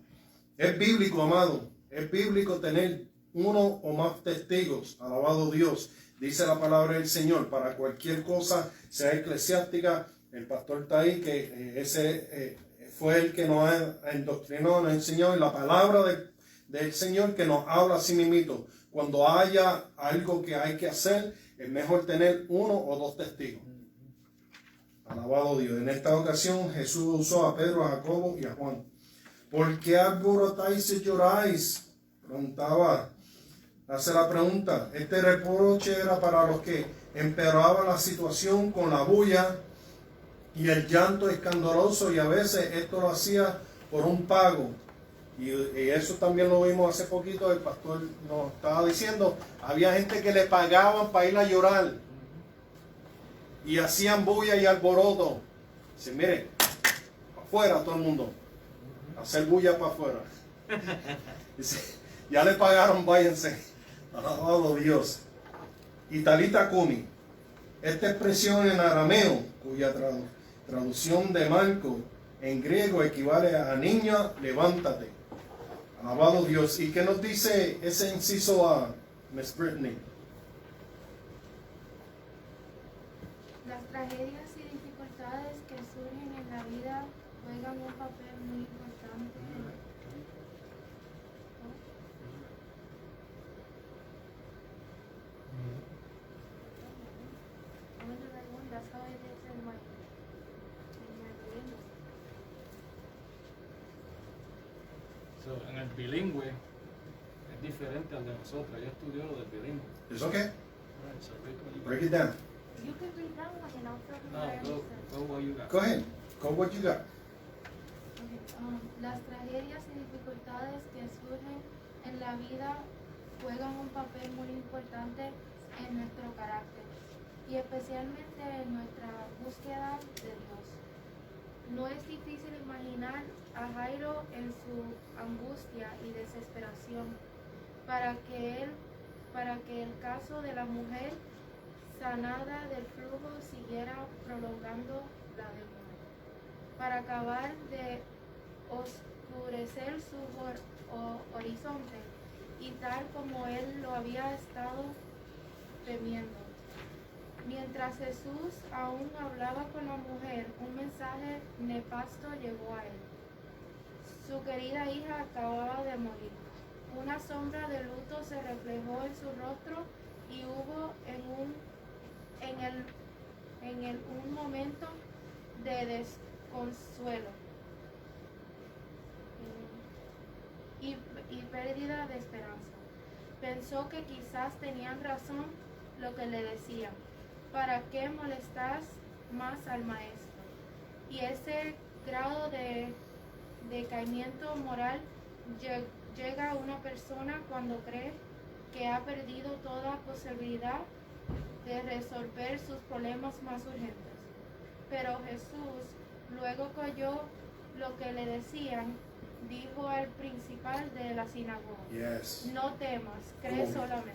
Es bíblico, amado, es bíblico tener uno o más testigos, alabado Dios. Dice la palabra del Señor, para cualquier cosa, sea eclesiástica. El pastor está ahí, que ese fue el que nos endoctrinó, nos enseñó, en la palabra del Señor que nos habla a sí mismito. Cuando haya algo que hay que hacer, es mejor tener 1 o 2 testigos. Alabado Dios. En esta ocasión Jesús usó a Pedro, a Jacobo y a Juan. ¿Por qué alborotáis y lloráis? Hace la pregunta. Este reproche era para los que empeoraban la situación con la bulla y el llanto escandaloso, y a veces esto lo hacía por un pago. Y eso también lo vimos hace poquito, el pastor nos estaba diciendo, había gente que le pagaban para ir a llorar y hacían bulla y alboroto. Dice, mire, para afuera todo el mundo, hacer bulla para afuera. Dice, ya le pagaron, váyanse. Alabado Dios. Y Talita Kumi, esta expresión en arameo, cuya traducción de Marco en griego equivale a niña, levántate. Alabado Dios. ¿Y qué nos dice ese inciso A, Miss Brittany? Las tragedias y dificultades que surgen en la vida juegan un papel muy importante. That's how it is in my bilingüe. So, en el bilingüe es diferente al de nosotros. Ella estudió lo del bilingüe. It's okay. Alright, so read what you got. Break it down. You can read that one and I'll tell you No, what I go understand. what you got. Go ahead. Go what you got. Okay, las tragedias y dificultades que surgen en la vida juegan un papel muy importante en nuestro carácter y especialmente en nuestra búsqueda de Dios. No es difícil imaginar a Jairo en su angustia y desesperación para que el caso de la mujer sanada del flujo siguiera prolongando la demora, para acabar de oscurecer su horizonte y tal como él lo había estado temiendo. Mientras Jesús aún hablaba con la mujer, un mensaje nefasto llegó a él. Su querida hija acababa de morir. Una sombra de luto se reflejó en su rostro y hubo un momento de desconsuelo y pérdida de esperanza. Pensó que quizás tenían razón lo que le decían. ¿Para qué molestas más al maestro? Y ese grado de decaimiento moral llega a una persona cuando cree que ha perdido toda posibilidad de resolver sus problemas más urgentes. Pero Jesús, luego que oyó lo que le decían, dijo al principal de la sinagoga, Yes. no temas, cree solamente.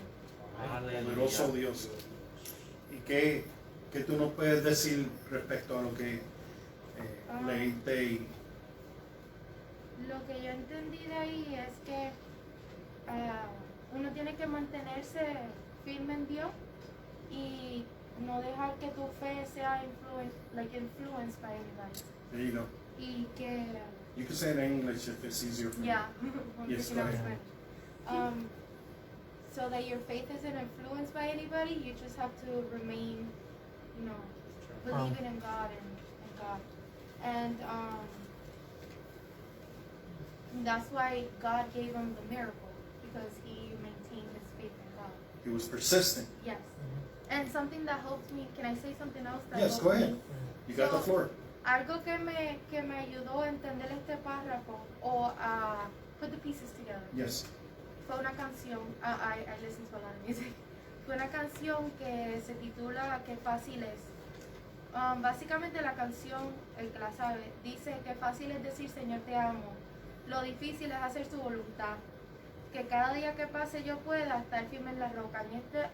Poderoso Dios. ¿Y qué tú nos puedes decir respecto a lo que leíste? Y Lo que yo entendí de ahí es que uno tiene que mantenerse firme en Dios y no dejar que tu fe sea influenced by anybody. there you go. Y que You can say it in English if it's easier for yeah, you. Yes, go ahead. so that your faith isn't influenced by anybody, you just have to remain, believing in God and that's why God gave him the miracle, because he maintained his faith in God. He was persistent. Yes. And something that helped me, can I say something else that Yes, helped go ahead. me? You got the So, floor. Algo que me ayudó a entender este párrafo o a put the pieces together Yes. fue una canción, I listen to a lot of music, fue una canción que se titula Qué fácil es. Básicamente la canción, el que la sabe, dice que fácil es decir Señor te amo, lo difícil es hacer su voluntad, que cada día que pase yo pueda estar firme en la roca.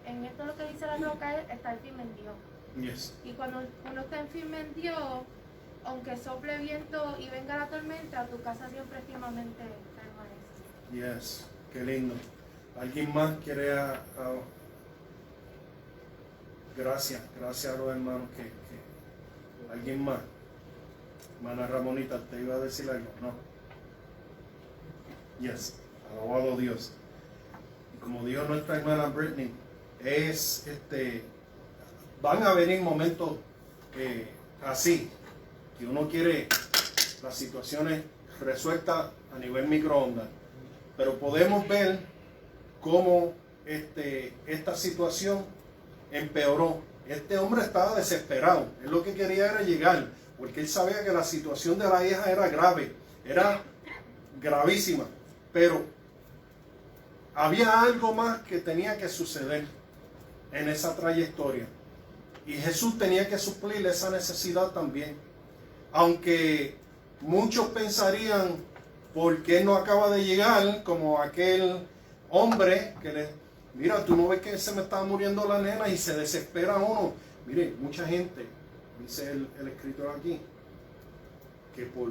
En esto lo que dice la roca es estar firme en Dios. Yes. Y cuando uno está firme en Dios, aunque sople viento y venga la tormenta, tu casa siempre firmemente permanece. Yes. Qué lindo. ¿Alguien más quiere Gracias a los hermanos que alguien más? Hermana Ramonita, ¿te iba a decir algo? No. Yes. Alabado Dios. Y como dijo nuestra hermana Brittany, van a venir momentos así, que uno quiere las situaciones resueltas a nivel microondas, pero podemos ver cómo esta situación empeoró. Este hombre estaba desesperado, él lo que quería era llegar, porque él sabía que la situación de la hija era grave, era gravísima, pero había algo más que tenía que suceder en esa trayectoria. Y Jesús tenía que suplir esa necesidad también. Aunque muchos pensarían, ¿por qué no acaba de llegar? Como aquel hombre que le, mira, tú no ves que se me está muriendo la nena y se desespera uno. Mire, mucha gente, dice el escritor aquí, que por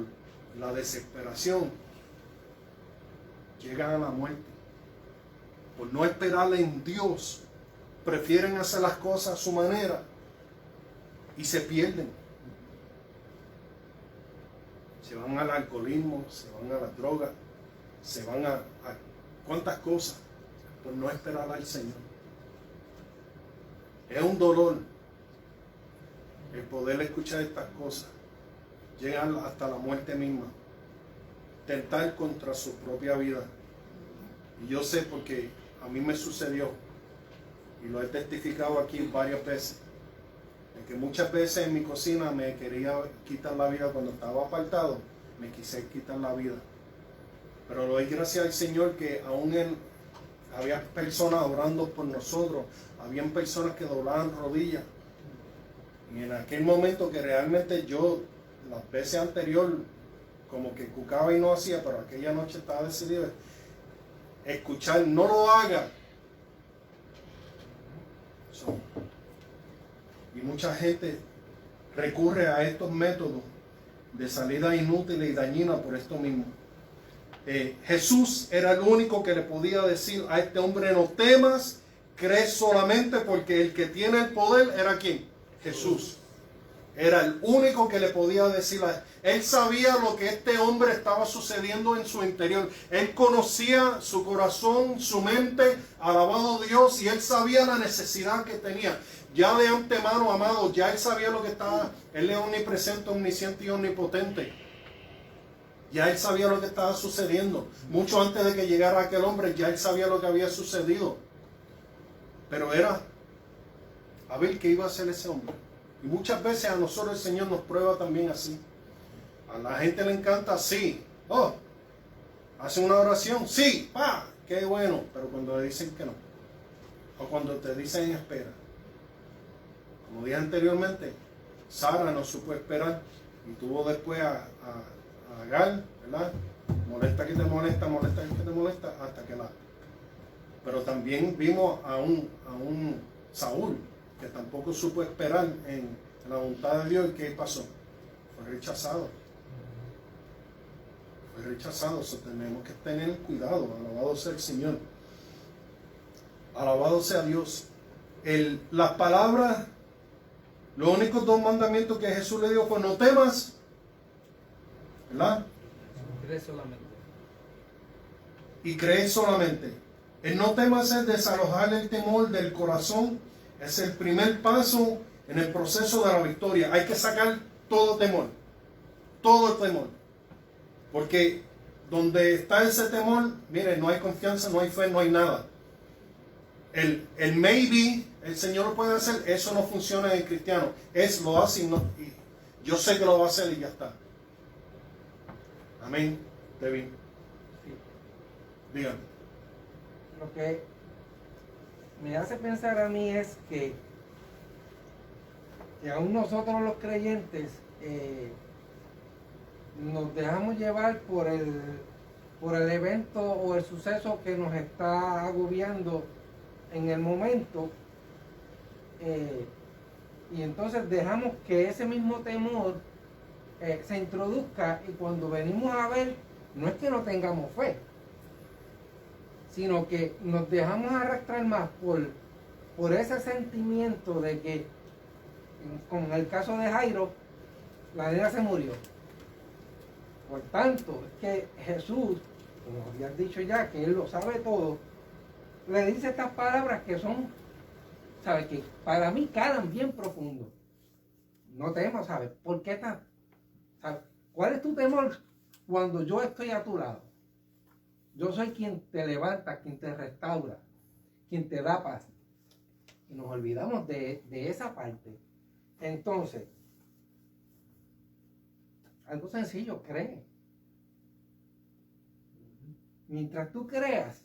la desesperación llegan a la muerte. Por no esperar en Dios, prefieren hacer las cosas a su manera y se pierden. Se van al alcoholismo, se van a las drogas, se van a cuántas cosas por no esperar al Señor. Es un dolor el poder escuchar estas cosas, llegar hasta la muerte misma, tentar contra su propia vida. Y yo sé porque a mí me sucedió, y lo he testificado aquí varias veces, de que muchas veces en mi cocina me quería quitar la vida cuando estaba apartado, me quise quitar la vida. Pero lo doy gracias al Señor que aún había personas orando por nosotros, habían personas que doblaban rodillas. Y en aquel momento que realmente yo, las veces anteriores, como que cucaba y no hacía, pero aquella noche estaba decidido, escuchar, no lo haga. Y mucha gente recurre a estos métodos de salida inútil y dañina por esto mismo. Jesús era el único que le podía decir a este hombre, no temas, cree solamente, porque el que tiene el poder era ¿quién? Jesús. Era el único que le podía decir a él. Él sabía lo que este hombre estaba sucediendo en su interior. Él conocía su corazón, su mente, alabado Dios, y él sabía la necesidad que tenía. Ya de antemano, amado, ya él sabía lo que estaba. Él es omnipresente, omnisciente y omnipotente. Ya él sabía lo que estaba sucediendo. Mucho antes de que llegara aquel hombre, ya él sabía lo que había sucedido. Pero era a ver qué iba a hacer ese hombre. Y muchas veces a nosotros el Señor nos prueba también así. A la gente le encanta, sí. Oh, hace una oración, sí, pa, qué bueno. Pero cuando le dicen que no, o cuando te dicen espera. Como dije anteriormente, Sara no supo esperar y tuvo después a Agar, ¿verdad? Molesta que te molesta, molesta que te molesta, hasta que la... Pero también vimos a un Saúl que tampoco supo esperar en la voluntad de Dios. ¿Y qué pasó? Fue rechazado. Fue rechazado. Eso tenemos que tener cuidado. Alabado sea el Señor. Alabado sea Dios. Las palabras, los únicos dos mandamientos que Jesús le dio fue no temas, ¿verdad? Cree solamente. Y cree solamente. El no temas es desalojar el temor del corazón. Es el primer paso en el proceso de la victoria. Hay que sacar todo temor. Todo el temor. Porque donde está ese temor, mire, no hay confianza, no hay fe, no hay nada. El maybe, el Señor lo puede hacer, eso no funciona en el cristiano. Es lo hace y no. Y yo sé que lo va a hacer y ya está. Amén. David. Dígame. Lo que me hace pensar a mí es que aún nosotros los creyentes nos dejamos llevar por el evento o el suceso que nos está agobiando en el momento, y entonces dejamos que ese mismo temor se introduzca, y cuando venimos a ver, no es que no tengamos fe, sino que nos dejamos arrastrar más por ese sentimiento de que, como en el caso de Jairo, la nena se murió. Por tanto, es que Jesús, como habías dicho ya, que Él lo sabe todo, le dice estas palabras que son, ¿sabes? Que para mí calan bien profundo. No temas, ¿sabes? ¿Por qué tan? ¿Sabes? ¿Cuál es tu temor cuando yo estoy a tu lado? Yo soy quien te levanta, quien te restaura, quien te da paz. Y nos olvidamos de esa parte. Entonces, Algo sencillo, cree. Mientras tú creas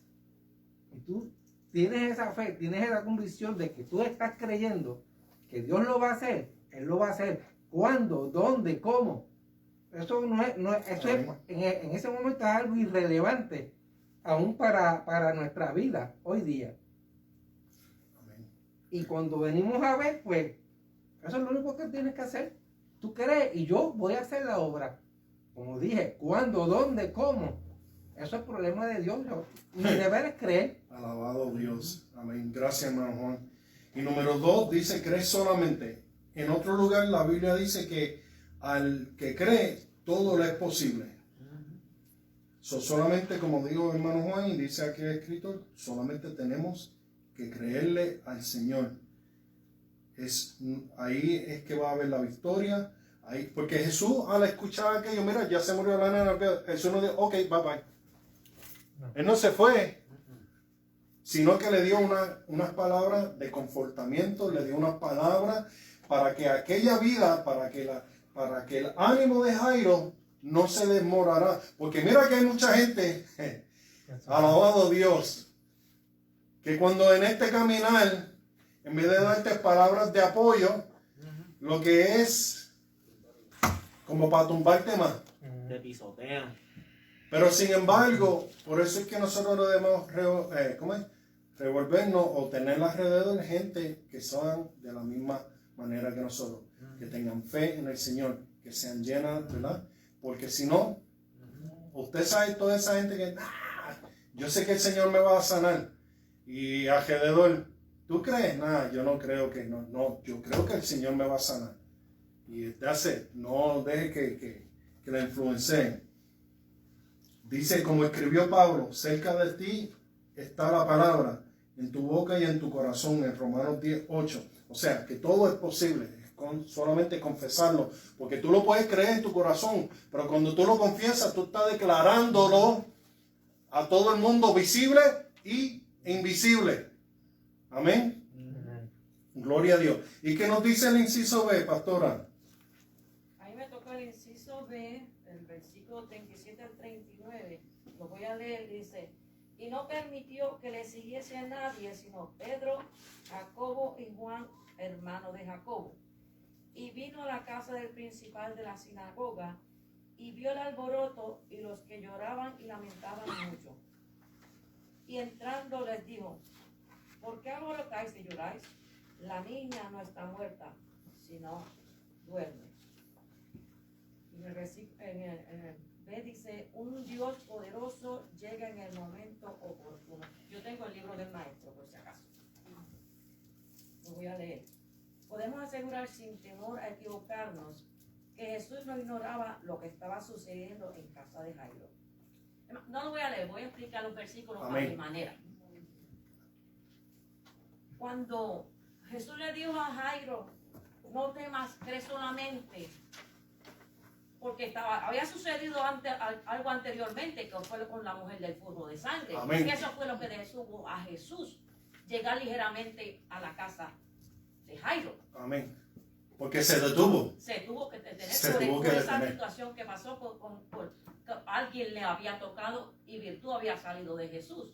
y tú tienes esa fe, tienes esa convicción de que tú estás creyendo que Dios lo va a hacer, Él lo va a hacer. ¿Cuándo? ¿Dónde? ¿Cómo? Eso eso es, en ese momento es algo irrelevante aún para nuestra vida hoy día. Amén. Y cuando venimos a ver, pues, eso es lo único que tienes que hacer. Tú crees y yo voy a hacer la obra. Como dije, ¿cuándo? ¿Dónde? ¿Cómo? Eso es problema de Dios. Mi deber es creer. Alabado Dios. Amén. Gracias, hermano Juan. Y número 2 dice, cree solamente. En otro lugar la Biblia dice que al que cree, todo le es posible. Solamente, como dijo hermano Juan, y dice aquí el escritor, solamente tenemos que creerle al Señor. Ahí es que va a haber la victoria. Ahí, porque Jesús, al escuchar aquello, mira, ya se murió la nena, Jesús no dijo, ok, bye bye. Él no se fue, sino que le dio unas palabras de confortamiento, le dio unas palabras para que aquella vida, para que el ánimo de Jairo no se desmorará. Porque mira que hay mucha gente, alabado Dios, que cuando en este caminar, en vez de darte palabras de apoyo, lo que es como para tumbarte más. Te pisotean. Pero sin embargo, por eso es que nosotros debemos revolvernos o tener alrededor gente que son de la misma manera que nosotros, que tengan fe en el Señor, que sean llenas, ¿verdad? Porque si no, usted sabe toda esa gente que, yo sé que el Señor me va a sanar, y alrededor, ¿tú crees? Nada, yo no creo que, no, yo creo que el Señor me va a sanar. Y no deje que la influencien. Dice, como escribió Pablo, cerca de ti está la palabra, en tu boca y en tu corazón, en Romanos 10:8. O sea, que todo es posible, es solamente confesarlo, porque tú lo puedes creer en tu corazón, pero cuando tú lo confiesas, tú estás declarándolo a todo el mundo, visible y invisible. Amén. Gloria a Dios. ¿Y qué nos dice el inciso B, pastora? Ahí me toca el inciso B, el versículo 37 al 39. Lo voy a leer, dice: y no permitió que le siguiese a nadie, sino Pedro, Jacobo y Juan, hermano de Jacobo. Y vino a la casa del principal de la sinagoga, y vio el alboroto y los que lloraban y lamentaban mucho. Y entrando les dijo: ¿por qué alborotáis y lloráis? La niña no está muerta, sino duerme. Y en el B dice: un Dios poderoso llega en el momento oportuno. Yo tengo el libro del maestro, por si acaso. Lo voy a leer. Podemos asegurar sin temor a equivocarnos que Jesús no ignoraba lo que estaba sucediendo en casa de Jairo. No lo voy a leer, voy a explicar los versículos a mi manera. Cuando Jesús le dijo a Jairo: no temas, cree solamente, porque había sucedido algo anteriormente, que fue con la mujer del flujo de sangre. Amén. Y eso fue lo que detuvo a Jesús llegar ligeramente a la casa de Jairo. Amén. Porque se detuvo. Se tuvo que detener por esa situación que pasó por que alguien le había tocado y virtud había salido de Jesús.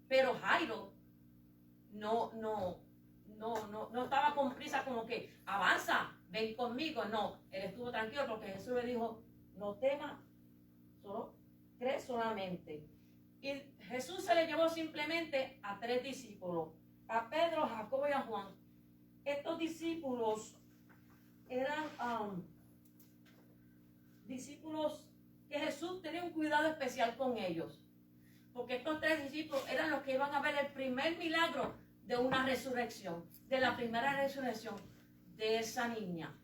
Pero Jairo no estaba con prisa como que avanza, ven conmigo. No, él estuvo tranquilo porque Jesús le dijo: no temas, solo cree solamente. Y Jesús se le llevó simplemente a 3 discípulos, a Pedro, a Jacobo y a Juan. Estos discípulos eran discípulos que Jesús tenía un cuidado especial con ellos, porque estos 3 discípulos eran los que iban a ver el primer milagro de una resurrección, de la primera resurrección de esa niña.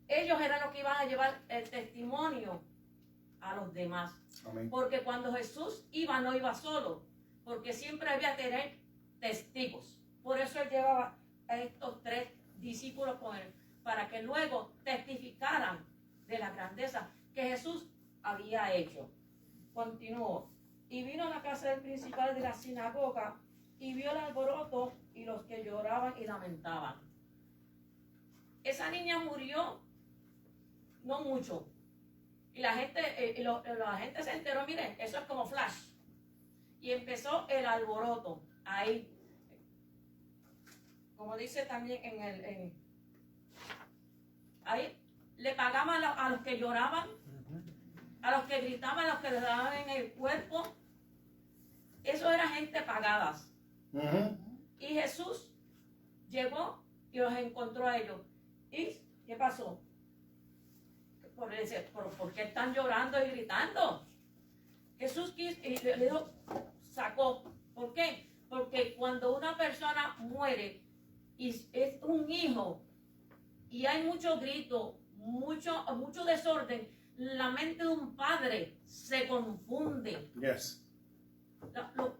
Ellos eran los que iban a llevar el testimonio a los demás. Amén. Porque cuando Jesús iba, no iba solo, porque siempre había que tener testigos. Por eso él llevaba a estos 3 discípulos con él, para que luego testificaran de la grandeza que Jesús había hecho. Continuó. Y vino a la casa del principal de la sinagoga, y vio el alboroto y los que lloraban y lamentaban. Esa niña murió no mucho. Y la gente se enteró, miren, eso es como flash. Y empezó el alboroto ahí. Como dice también ahí le pagaban a los que lloraban, a los que gritaban, a los que les daban en el cuerpo. Eso era gente pagadas. Y Jesús llegó y los encontró a ellos. ¿Y qué pasó? ¿Por qué están llorando y gritando? Jesús quiso y le dijo, sacó. ¿Por qué? Porque cuando una persona muere y es un hijo y hay mucho grito, mucho desorden, la mente de un padre se confunde. Yes.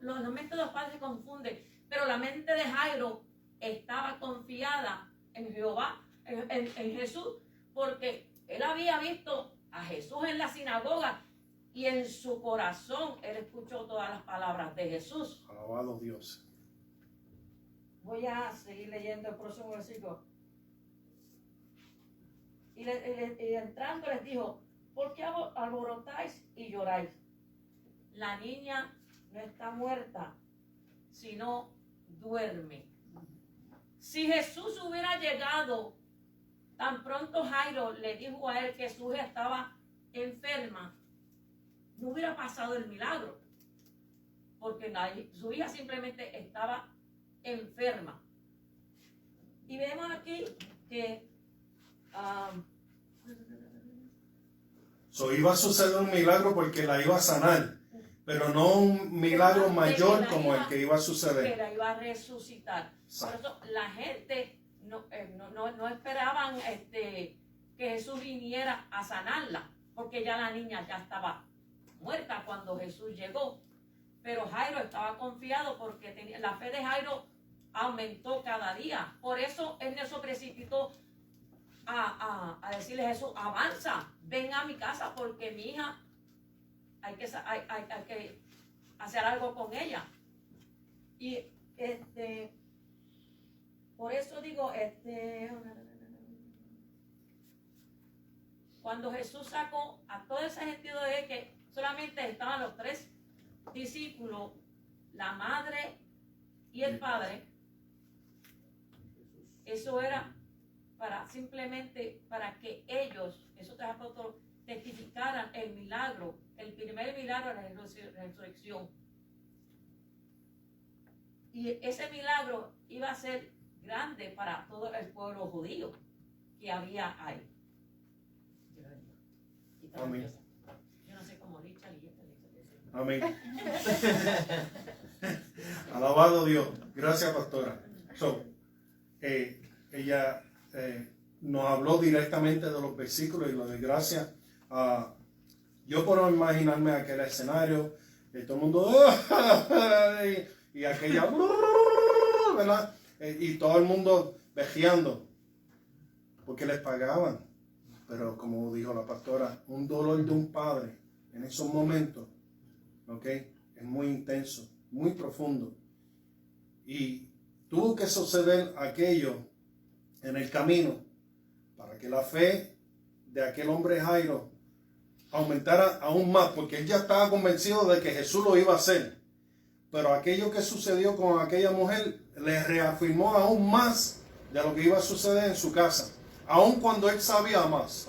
La mente de los padres se confunde, pero la mente de Jairo estaba confiada en Jehová, en Jesús, porque él había visto a Jesús en la sinagoga y en su corazón él escuchó todas las palabras de Jesús. Alabado Dios. Voy a seguir leyendo el próximo versículo. Y entrando les dijo, ¿por qué alborotáis y lloráis? La niña no está muerta, sino duerme. Si Jesús hubiera llegado, tan pronto Jairo le dijo a él que su hija estaba enferma, no hubiera pasado el milagro, porque su hija simplemente estaba enferma. Y vemos aquí que Iba a suceder un milagro porque la iba a sanar, pero no un milagro mayor como el que iba a suceder. Que la iba a resucitar. Por eso la gente no esperaban que Jesús viniera a sanarla, porque ya la niña ya estaba muerta cuando Jesús llegó. Pero Jairo estaba confiado porque la fe de Jairo aumentó cada día. Por eso él no se precipitó a decirle a Jesús, avanza, ven a mi casa porque mi hija hay que hacer algo con ella. Y por eso digo, cuando Jesús sacó a todo ese sentido de que solamente estaban los 3 discípulos, la madre y el padre, eso era para que ellos, esos 3 apóstoles, testificaran el milagro, el primer milagro de la resurrección. Y ese milagro iba a ser grande para todo el pueblo judío que había ahí. Amén. Yo no sé cómo Richard y Amén. Alabado Dios. Gracias, pastora. Ella nos habló directamente de los versículos y la desgracia. Yo puedo imaginarme aquel escenario de todo el mundo y aquella, ¿verdad? Y todo el mundo vejeando porque les pagaban. Pero como dijo la pastora, un dolor de un padre en esos momentos, ¿ok? Es muy intenso, muy profundo. Y tuvo que suceder aquello en el camino para que la fe de aquel hombre Jairo aumentara aún más, porque él ya estaba convencido de que Jesús lo iba a hacer. Pero aquello que sucedió con aquella mujer le reafirmó aún más de lo que iba a suceder en su casa, aun cuando él sabía más.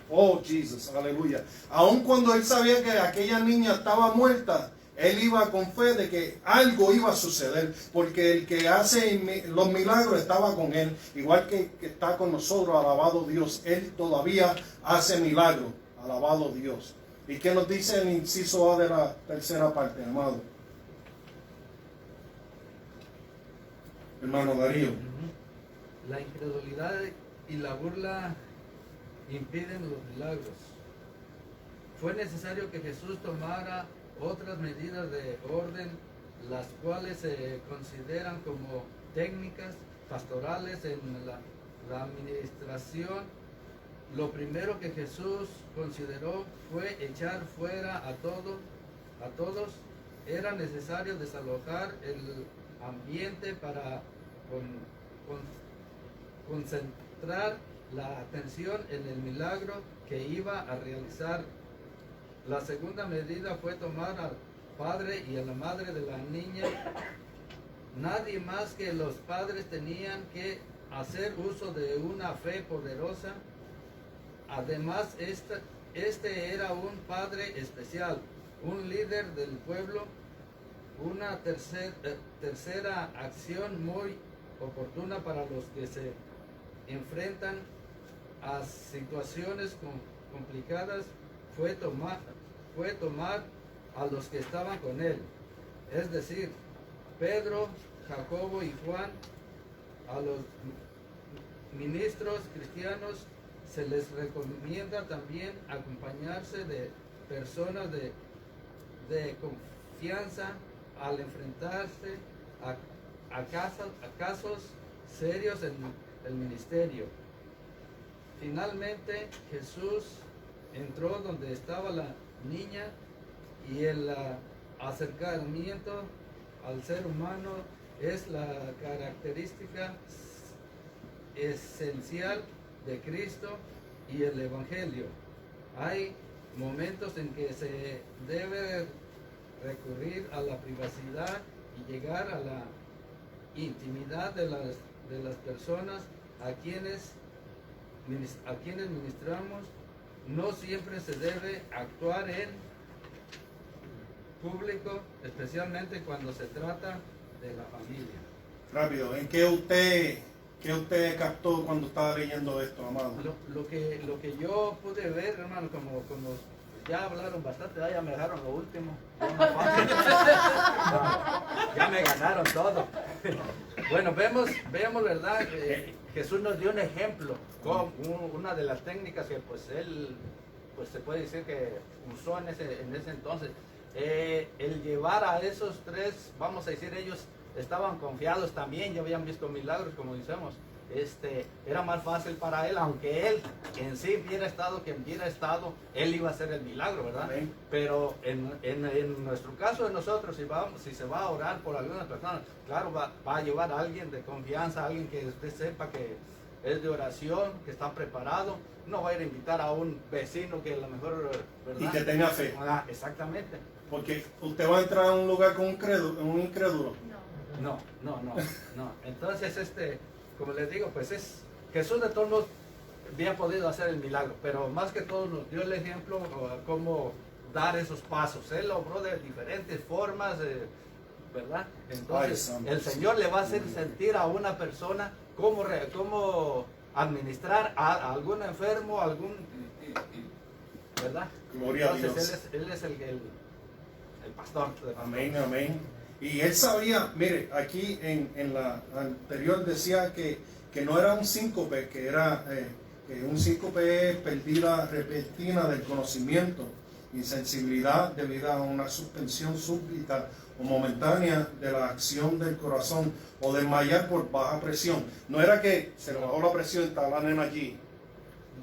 Oh, Jesus, aleluya. Aun cuando él sabía que aquella niña estaba muerta, él iba con fe de que algo iba a suceder, porque el que hace los milagros estaba con él, igual que está con nosotros, alabado Dios. Él todavía hace milagros, alabado Dios. ¿Y qué nos dice el inciso A de la tercera parte, amado? Hermano Darío. La incredulidad y la burla impiden los milagros. Fue necesario que Jesús tomara otras medidas de orden, las cuales se consideran como técnicas pastorales en la administración. Lo primero que Jesús consideró fue echar fuera a todos. Era necesario desalojar el ambiente para concentrar la atención en el milagro que iba a realizar. La segunda medida fue tomar al padre y a la madre de la niña. Nadie más que los padres tenían que hacer uso de una fe poderosa. Además, este era un padre especial, un líder del pueblo. Una tercera acción muy oportuna para los que se enfrentan a situaciones complicadas fue tomar a los que estaban con él, es decir, Pedro, Jacobo y Juan. A los ministros cristianos se les recomienda también acompañarse de personas de confianza al enfrentarse a casos serios en el ministerio. Finalmente Jesús entró donde estaba la niña y el acercamiento al ser humano es la característica esencial de Cristo y el Evangelio. Hay momentos en que se debe recurrir a la privacidad y llegar a la intimidad de las personas a quienes ministramos. No siempre se debe actuar en público, especialmente cuando se trata de la familia. Rápido, ¿en qué usted captó cuando estaba leyendo esto, amado? Lo que yo pude ver, hermano, como ya hablaron bastante, ya me dejaron lo último. Ya me ganaron todo. Bueno, vemos, ¿verdad? Jesús nos dio un ejemplo, con una de las técnicas que pues él, pues se puede decir que usó en ese entonces. El llevar a esos tres, vamos a decir, ellos estaban confiados también, ya habían visto milagros, como decimos. Era más fácil para él, aunque él en sí hubiera estado, él iba a hacer el milagro, ¿verdad? Amén. Pero en nuestro caso de nosotros, si se va a orar por alguna persona, claro, va a llevar a alguien de confianza, alguien que usted sepa que es de oración, que está preparado. No va a ir a invitar a un vecino que a lo mejor, ¿verdad? Y que tenga fe. Exactamente. Porque usted va a entrar a un lugar con un incrédulo. No. Entonces, como les digo, pues Jesús de todos modos había podido hacer el milagro, pero más que todo nos dio el ejemplo cómo dar esos pasos. Él lo obró de diferentes formas, ¿verdad? Entonces, el Señor le va a hacer sentir a una persona cómo administrar a algún enfermo, ¿verdad? Gloria Entonces, a Dios. Él es el pastor. Amén, amén. Y él sabía, mire, aquí en la anterior decía que no era un síncope, que era que un síncope es pérdida repentina del conocimiento, insensibilidad debido a una suspensión súbita o momentánea de la acción del corazón o desmayar por baja presión. No era que se le bajó la presión y estaba la nena allí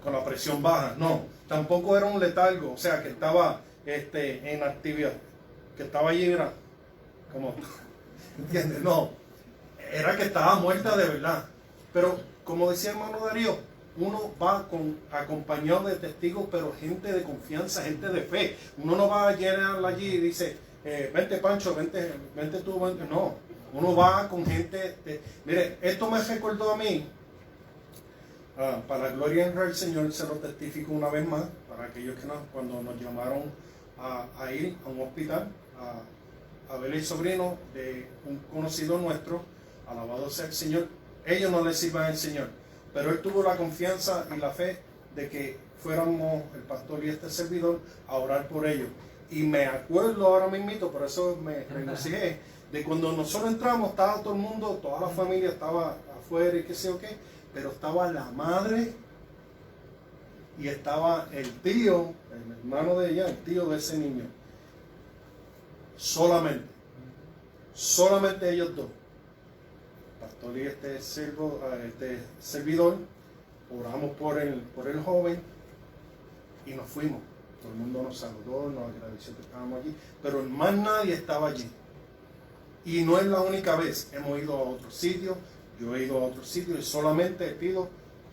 con la presión baja, no. Tampoco era un letargo, o sea, que estaba en actividad, que estaba allí, era como, ¿entiendes? No, era que estaba muerta de verdad. Pero como decía el hermano Darío, uno va acompañado de testigos, pero gente de confianza, gente de fe. Uno no va a llenarla allí y dice, vente Pancho, vente tú, vente. No, uno va con gente mire, esto me recordó a mí, para la gloria y honra del Señor, se lo testifico una vez más, para aquellos que cuando nos llamaron a ir a un hospital, a ver el sobrino de un conocido nuestro, alabado sea el Señor. Ellos no le sirvan al Señor, pero él tuvo la confianza y la fe de que fuéramos el pastor y este servidor a orar por ellos. Y me acuerdo ahora mismito, por eso me regocijé, de cuando nosotros entramos, estaba todo el mundo, toda la familia estaba afuera y qué sé yo qué, pero estaba la madre y estaba el tío, el hermano de ella, el tío de ese niño. Solamente ellos dos, pastor y este servidor, oramos por el joven y nos fuimos. Todo el mundo nos saludó, nos agradeció que estábamos allí, pero más nadie estaba allí. Y no es la única vez, hemos ido a otros sitios, yo he ido a otros sitios y solamente pido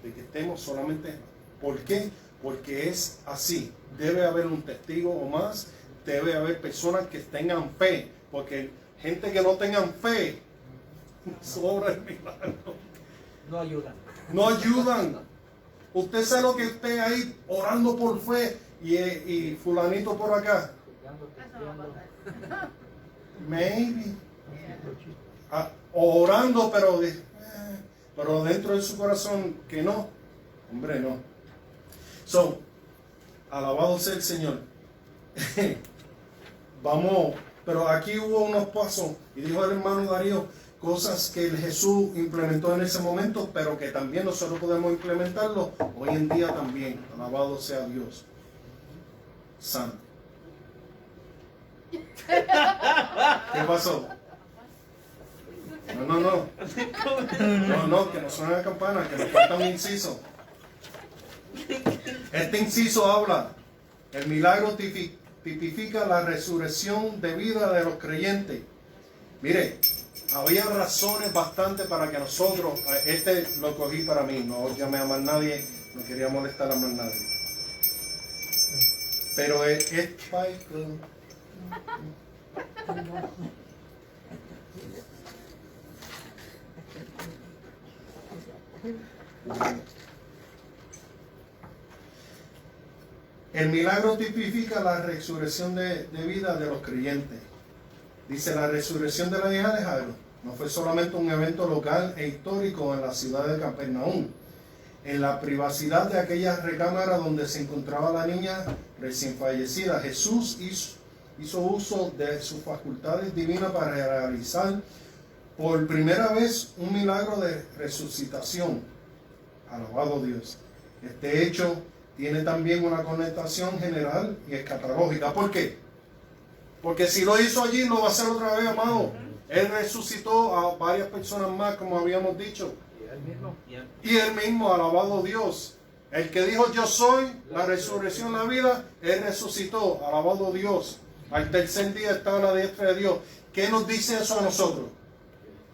de que estemos solamente. ¿Por qué? Porque es así. Debe haber un testigo o más, debe haber personas que tengan fe, porque gente que no tengan fe, sobra el milagro. No ayudan. No ayudan. Usted sabe lo que esté ahí orando por fe y fulanito por acá. Eso no va a pasar. Maybe. Orando, pero dentro de su corazón que no. Hombre, no. So, alabado sea el Señor. Vamos, pero aquí hubo unos pasos, y dijo el hermano Darío, cosas que Jesús implementó en ese momento, pero que también nosotros podemos implementarlo hoy en día también. Alabado sea Dios. Santo. ¿Qué pasó? No, que no suene la campana, que nos falta un inciso. Este inciso habla, el milagro tipifica la resurrección de vida de los creyentes. Mire, había razones bastante para que nosotros, este lo cogí para mí, no llamé a más nadie, no quería molestar a más nadie. Pero es el milagro tipifica la resurrección de vida de los creyentes. Dice, la resurrección de la hija de Jairo no fue solamente un evento local e histórico en la ciudad de Capernaum. En la privacidad de aquella recámara donde se encontraba la niña recién fallecida, Jesús hizo uso de sus facultades divinas para realizar por primera vez un milagro de resucitación. Alabado Dios. Este hecho tiene también una connotación general y escatológica. ¿Por qué? Porque si lo hizo allí, lo va a hacer otra vez, amado. Él resucitó a varias personas más, como habíamos dicho. Y él mismo, alabado Dios. El que dijo, yo soy la resurrección, la vida, él resucitó, alabado Dios. Al tercer día estaba a la diestra de Dios. ¿Qué nos dice eso a nosotros?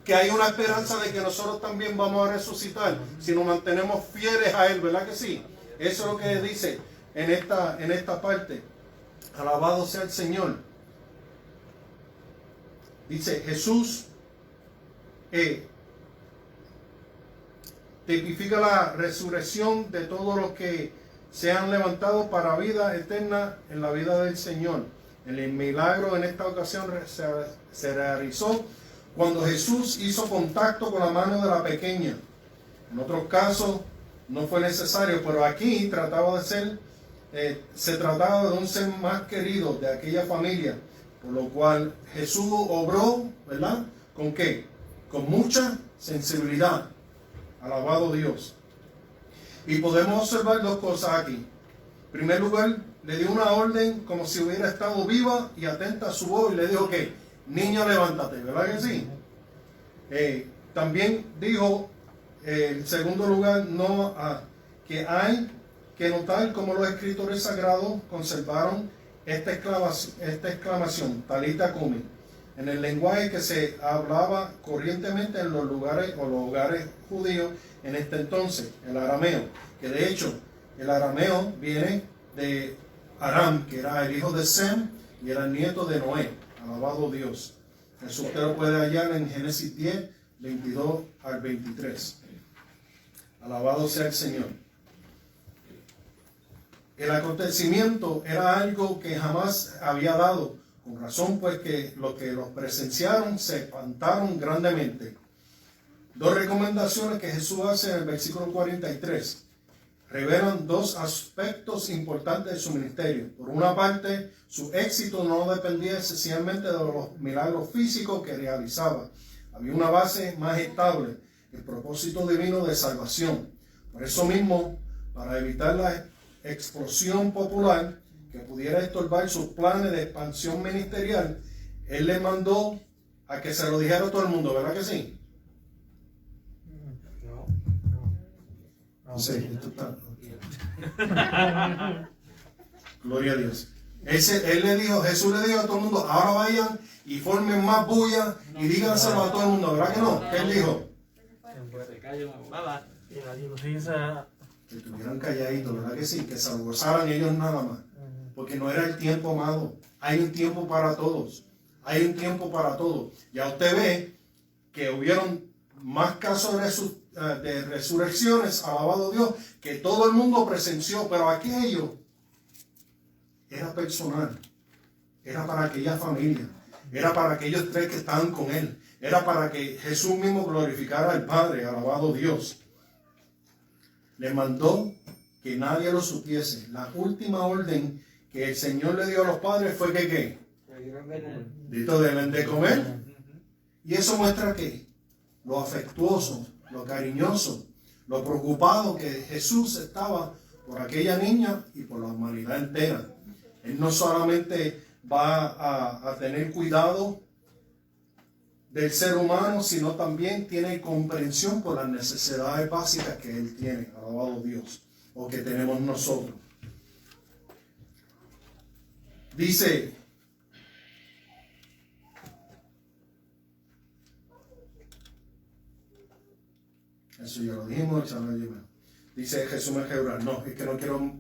Que hay una esperanza de que nosotros también vamos a resucitar si nos mantenemos fieles a Él, ¿verdad que sí? Eso es lo que dice en esta parte. Alabado sea el Señor. Dice, Jesús tipifica la resurrección de todos los que se han levantado para vida eterna en la vida del Señor. El milagro en esta ocasión se realizó cuando Jesús hizo contacto con la mano de la pequeña. En otros casos no fue necesario, pero aquí se trataba de un ser más querido de aquella familia, por lo cual Jesús obró, ¿verdad? ¿Con qué? Con mucha sensibilidad. Alabado Dios. Y podemos observar dos cosas aquí. En primer lugar, le dio una orden como si hubiera estado viva y atenta a su voz y le dijo que, niña, levántate, ¿verdad que sí? También dijo, en segundo lugar, que hay que notar cómo los escritores sagrados conservaron esta exclamación, Talita Kumi, en el lenguaje que se hablaba corrientemente en los hogares judíos en este entonces, el arameo, que de hecho el arameo viene de Aram, que era el hijo de Sem y era el nieto de Noé. Alabado Dios. Eso usted lo puede hallar en Génesis 10, 22 al 23. Alabado sea el Señor. El acontecimiento era algo que jamás había dado, con razón pues que los presenciaron se espantaron grandemente. Dos recomendaciones que Jesús hace en el versículo 43 revelan dos aspectos importantes de su ministerio. Por una parte, su éxito no dependía esencialmente de los milagros físicos que realizaba. Había una base más estable, el propósito divino de salvación. Por eso mismo, para evitar la explosión popular que pudiera estorbar sus planes de expansión ministerial, Él le mandó a que se lo dijera a todo el mundo, ¿verdad que sí? Sí, esto está. Gloria a Dios. Jesús le dijo a todo el mundo, ahora vayan y formen más bulla y díganselo a todo el mundo, ¿verdad que no? ¿Qué él dijo? Yeah, he's Que estuvieran calladitos, ¿verdad que sí? Que se lo gozaran ellos nada más. Porque no era el tiempo, amado. Hay un tiempo para todos. Hay un tiempo para todos. Ya usted ve que hubieron más casos de resurrecciones, alabado Dios, que todo el mundo presenció, pero aquello era personal. Era para aquella familia. Era para aquellos tres que estaban con él. Era para que Jesús mismo glorificara al Padre, alabado Dios. Le mandó que nadie lo supiese. La última orden que el Señor le dio a los padres fue que ¿qué? Deben de comer. Y eso muestra que lo afectuoso, lo cariñoso, lo preocupado que Jesús estaba por aquella niña y por la humanidad entera. Él no solamente va a tener cuidado del ser humano, sino también tiene comprensión por las necesidades básicas que él tiene, alabado Dios, o que tenemos nosotros. Dice, eso ya lo dijimos, dice Jesús me quebrar. No, es que no quiero,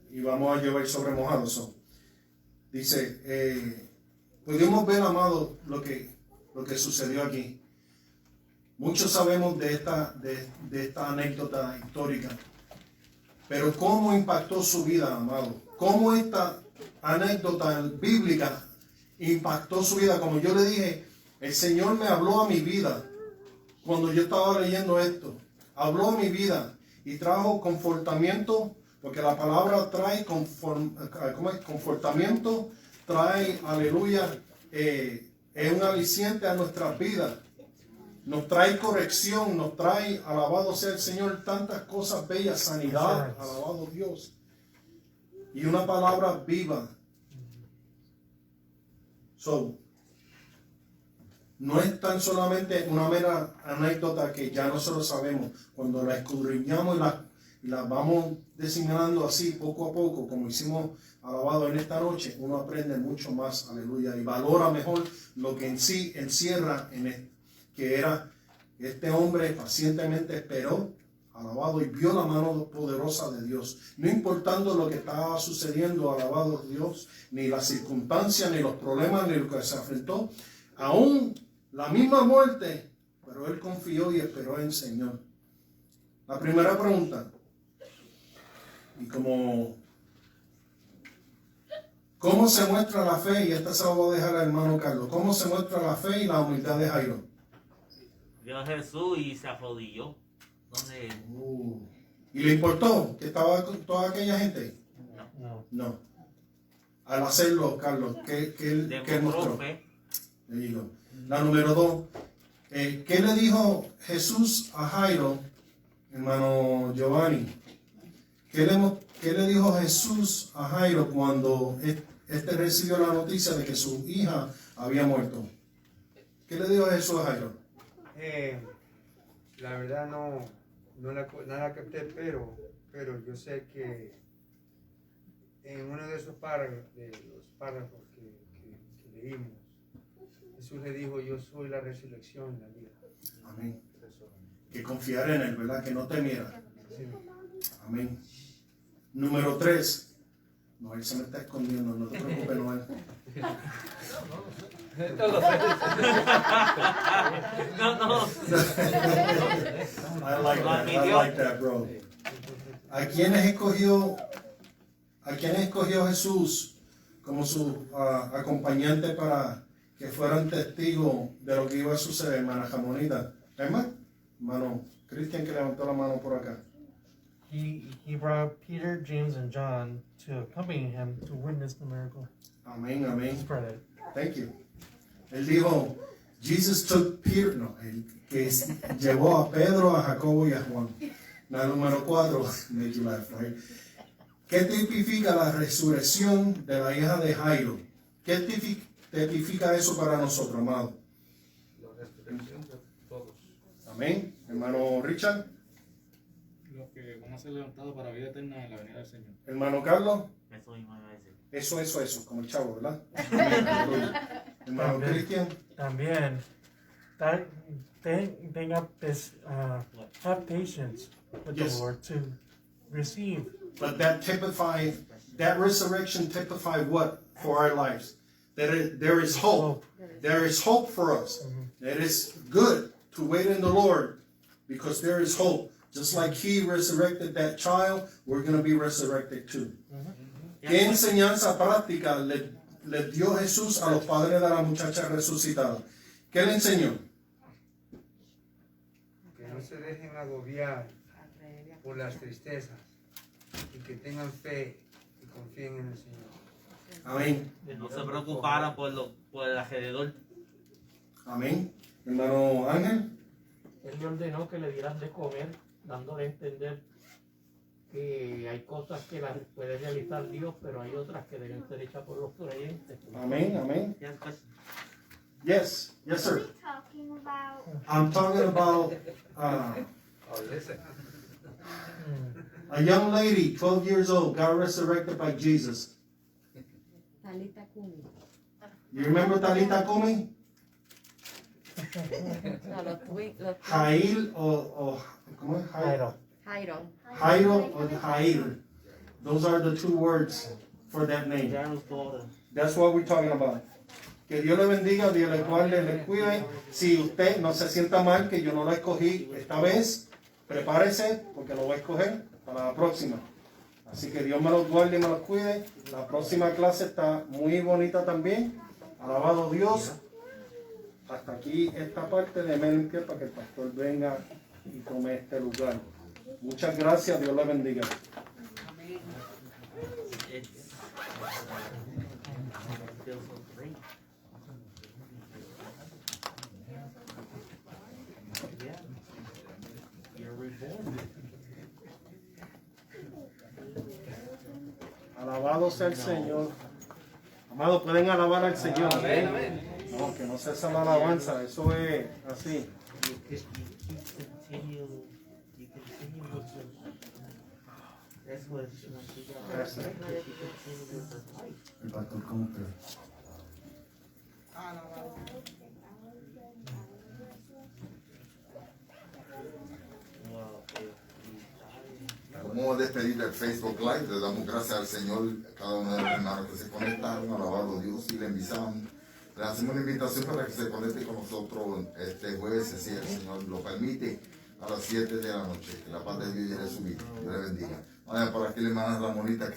y vamos a llover sobre mojado. Dice, pudimos ver, amado, lo que sucedió aquí. Muchos sabemos de esta anécdota histórica, pero cómo impactó su vida, amado. Cómo esta anécdota bíblica impactó su vida. Como yo le dije, el Señor me habló a mi vida cuando yo estaba leyendo esto. Habló a mi vida y trajo confortamiento, porque la palabra trae confortamiento, trae, aleluya, es un aliciente a nuestras vidas. Nos trae corrección, nos trae, alabado sea el Señor, tantas cosas bellas, sanidad, alabado Dios. Y una palabra viva. No es tan solamente una mera anécdota que ya nosotros sabemos. Cuando la escudriñamos y la vamos designando así poco a poco, como hicimos alabado en esta noche, uno aprende mucho más, aleluya, y valora mejor lo que en sí encierra en esto, que era este hombre pacientemente esperó, alabado, y vio la mano poderosa de Dios. No importando lo que estaba sucediendo, alabado Dios, ni las circunstancias, ni los problemas, ni lo que se enfrentó, aún la misma muerte, pero él confió y esperó en el Señor. La primera pregunta, y ¿cómo se muestra la fe? Y esta se la voy a dejar al hermano Carlos. ¿Cómo se muestra la fe y la humildad de Jairo? Vio a Jesús y se arrodilló. ¿Dónde? ¿Y le importó que estaba con toda aquella gente? No. Al hacerlo, Carlos, ¿qué mostró? Le digo. La número 2. ¿Qué le dijo Jesús a Jairo, hermano Giovanni? ¿Qué le dijo Jesús a Jairo cuando este recibió la noticia de que su hija había muerto? ¿Qué le dijo Jesús a Jairo? La verdad no la capté, pero yo sé que en uno de esos párrafos que leímos, Jesús le dijo, yo soy la resurrección y la vida. Amén. Que confiara en él, ¿verdad? Que no temiera. Sí. Amén. Número 3. No, él se me está escondiendo, no te preocupes, Noel. No. I like that, bro. ¿A quiénes escogió Jesús como su acompañante para que fueran testigos de lo que iba a suceder, hermana Jamonita? Hermano Cristian, que levantó la mano por acá. He brought Peter, James, and John to accompany him to witness the miracle. Amén, amén. Spread it. Thank you. Él dijo, Jesus took Peter, que llevó a Pedro, a Jacobo y a Juan. La número 4, make you laugh, right? ¿Qué tipifica la resurrección de la hija de Jairo? ¿Qué tipifica eso para nosotros, amado? La resurrección de todos. Amén. Hermano Richard. Los que van a ser levantados para vida eterna en la venida del Señor. Hermano Carlos. Eso mismo iba a decir. Eso, como el chavo, ¿verdad? Hermano Cristian. También have patience with Yes. the Lord to receive. But that resurrection typified what for our lives? That there is hope. There is hope for us. It is good to wait in the Lord because there is hope. Just like He resurrected that child, we're going to be resurrected too. ¿Qué enseñanza práctica le dio Jesús a los padres de la muchacha resucitada? ¿Qué le enseñó? Que no se dejen agobiar por las tristezas y que tengan fe y confíen en el Señor. Amén. Que no se preocuparan por el alrededor. Amén. Hermano Ángel. Él le ordenó que le dieran de comer, dándole a entender que hay cosas que las puede realizar Dios, pero hay otras que deben ser hechas por los creyentes. Amén, amén. Yes, yes, sir. What are you talking about? I'm talking about Oh, listen. a young lady, 12 years old, got resurrected by Jesus. Talita Kumi. You remember Talita Kumi? No, los Jair o ¿cómo es? Jairo. Jairo. Jairo or Jair. Those are the two words for that name. That's what we're talking about. Que Dios le bendiga, Dios le guarde, le cuide. Si usted no se sienta mal que yo no la escogí esta vez, prepárese porque lo voy a escoger para la próxima. Así que Dios me los guarde y me los cuide. La próxima clase está muy bonita también. Alabado Dios. Hasta aquí esta parte de limpiar para que el pastor venga y tome este lugar. Muchas gracias, Dios le bendiga. Alabado sea el Señor. Amado, pueden alabar al Señor. Amén, amén. No, que no cesa la alabanza, eso es así. El pastor con usted. Como despedir del Facebook Live, le damos gracias al Señor a cada uno de los hermanos que se conectaron, alabado a Dios, y le hacemos una invitación para que se conecte con nosotros este jueves, si el Señor lo permite, a las 7 de la noche. Que la paz de Dios llene su vida. Dios le bendiga. Vaya por aquí la hermana Ramonita.